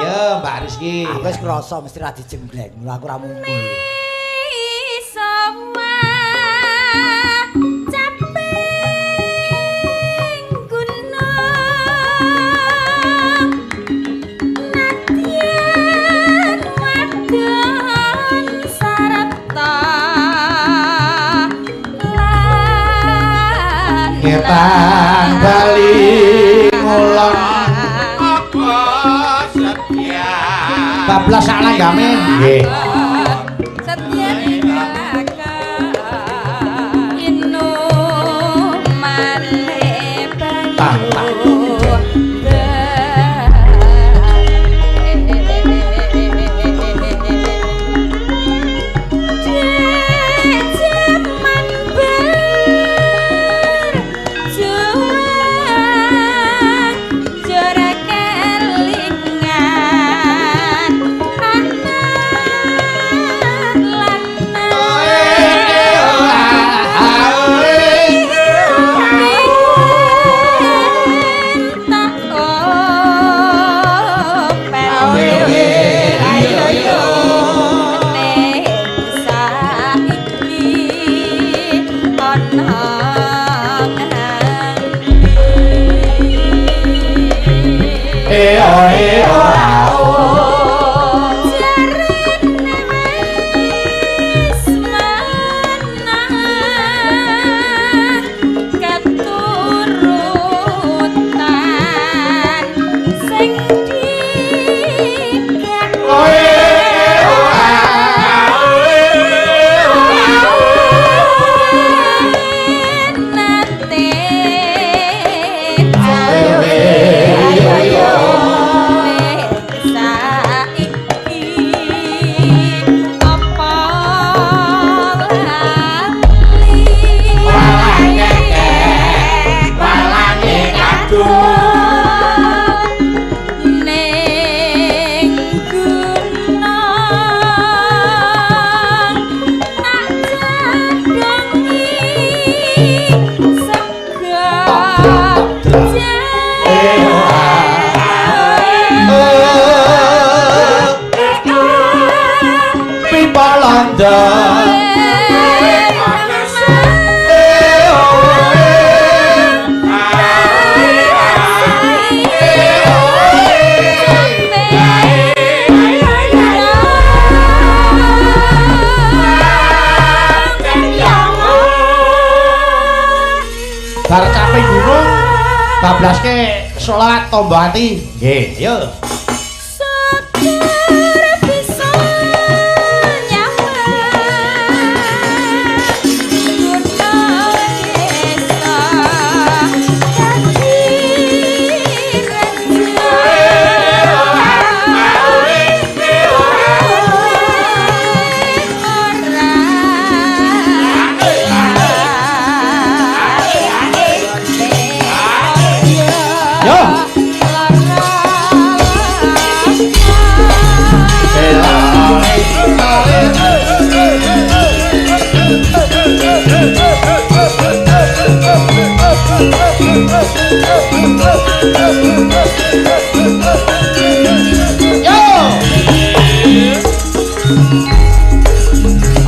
Speaker 1: Ya, Mbak Rizky.
Speaker 4: Aku wis krasa mesti ra dijembleng, mula aku ora mungkul.
Speaker 7: Iso
Speaker 1: ketang bali ngulon
Speaker 6: apa setia
Speaker 1: bablas sak langgame nggih
Speaker 7: Setia dilaka inu mane
Speaker 1: Tantang. Bar capek gunung bablaske selawat tombo ati nggih yo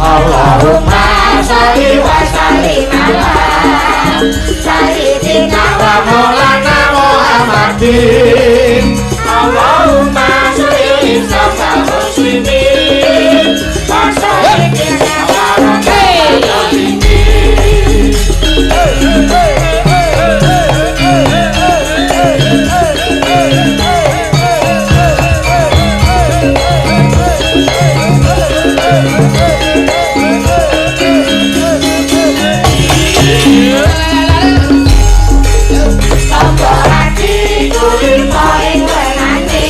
Speaker 5: Allahumma sholli wa sallim ala sayyidina wa maulana Muhammadin.
Speaker 6: Allahumma sholli ala muslimin wa sallim ala
Speaker 5: Tombo hati kuwi poin wenane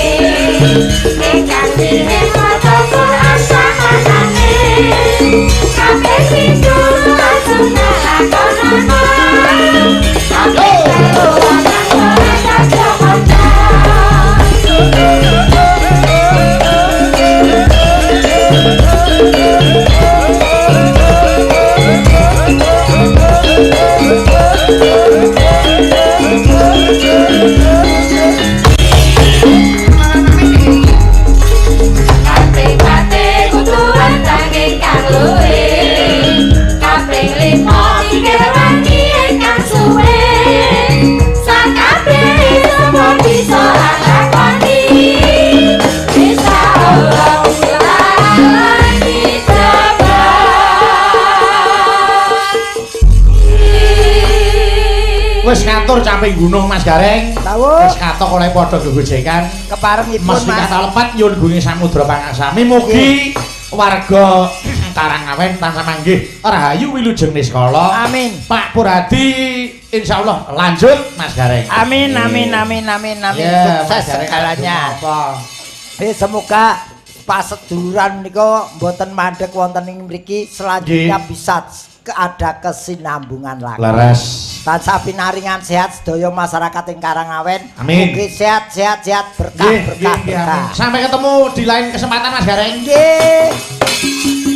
Speaker 1: Wis ngatur camping gunung Mas Gareng.
Speaker 4: Tawuh.
Speaker 1: Wis katok oleh padha gegojekan.
Speaker 4: Keparengipun
Speaker 1: Mesti
Speaker 4: Mas.
Speaker 1: kata lepat nyuwun gunung samudra pangasami mugi warga Karangawen tansah manggih rahayu wilujeng niskala.
Speaker 4: Amin.
Speaker 1: Pak Puradi insyaallah lanjut Mas Gareng.
Speaker 4: Amin amin amin amin amin.
Speaker 1: Ya,
Speaker 4: Sukses
Speaker 1: Mas Gareng,
Speaker 4: segalanya.
Speaker 1: apa?
Speaker 4: Semoga paseduluran menika mboten mandek wonten ing mriki selanjutnya
Speaker 1: Nggih.
Speaker 4: bisa ada kesinambungan lagi.
Speaker 1: Leres.
Speaker 4: Tansah pinaringan sehat sedaya masyarakat ing Karangawen.
Speaker 1: Amin.
Speaker 4: Mugi sehat berkah
Speaker 1: Nggih,
Speaker 4: berkah
Speaker 1: nggih,
Speaker 4: berkah.
Speaker 1: amin. Sampai ketemu di lain kesempatan Mas Gareng.
Speaker 4: Nggih.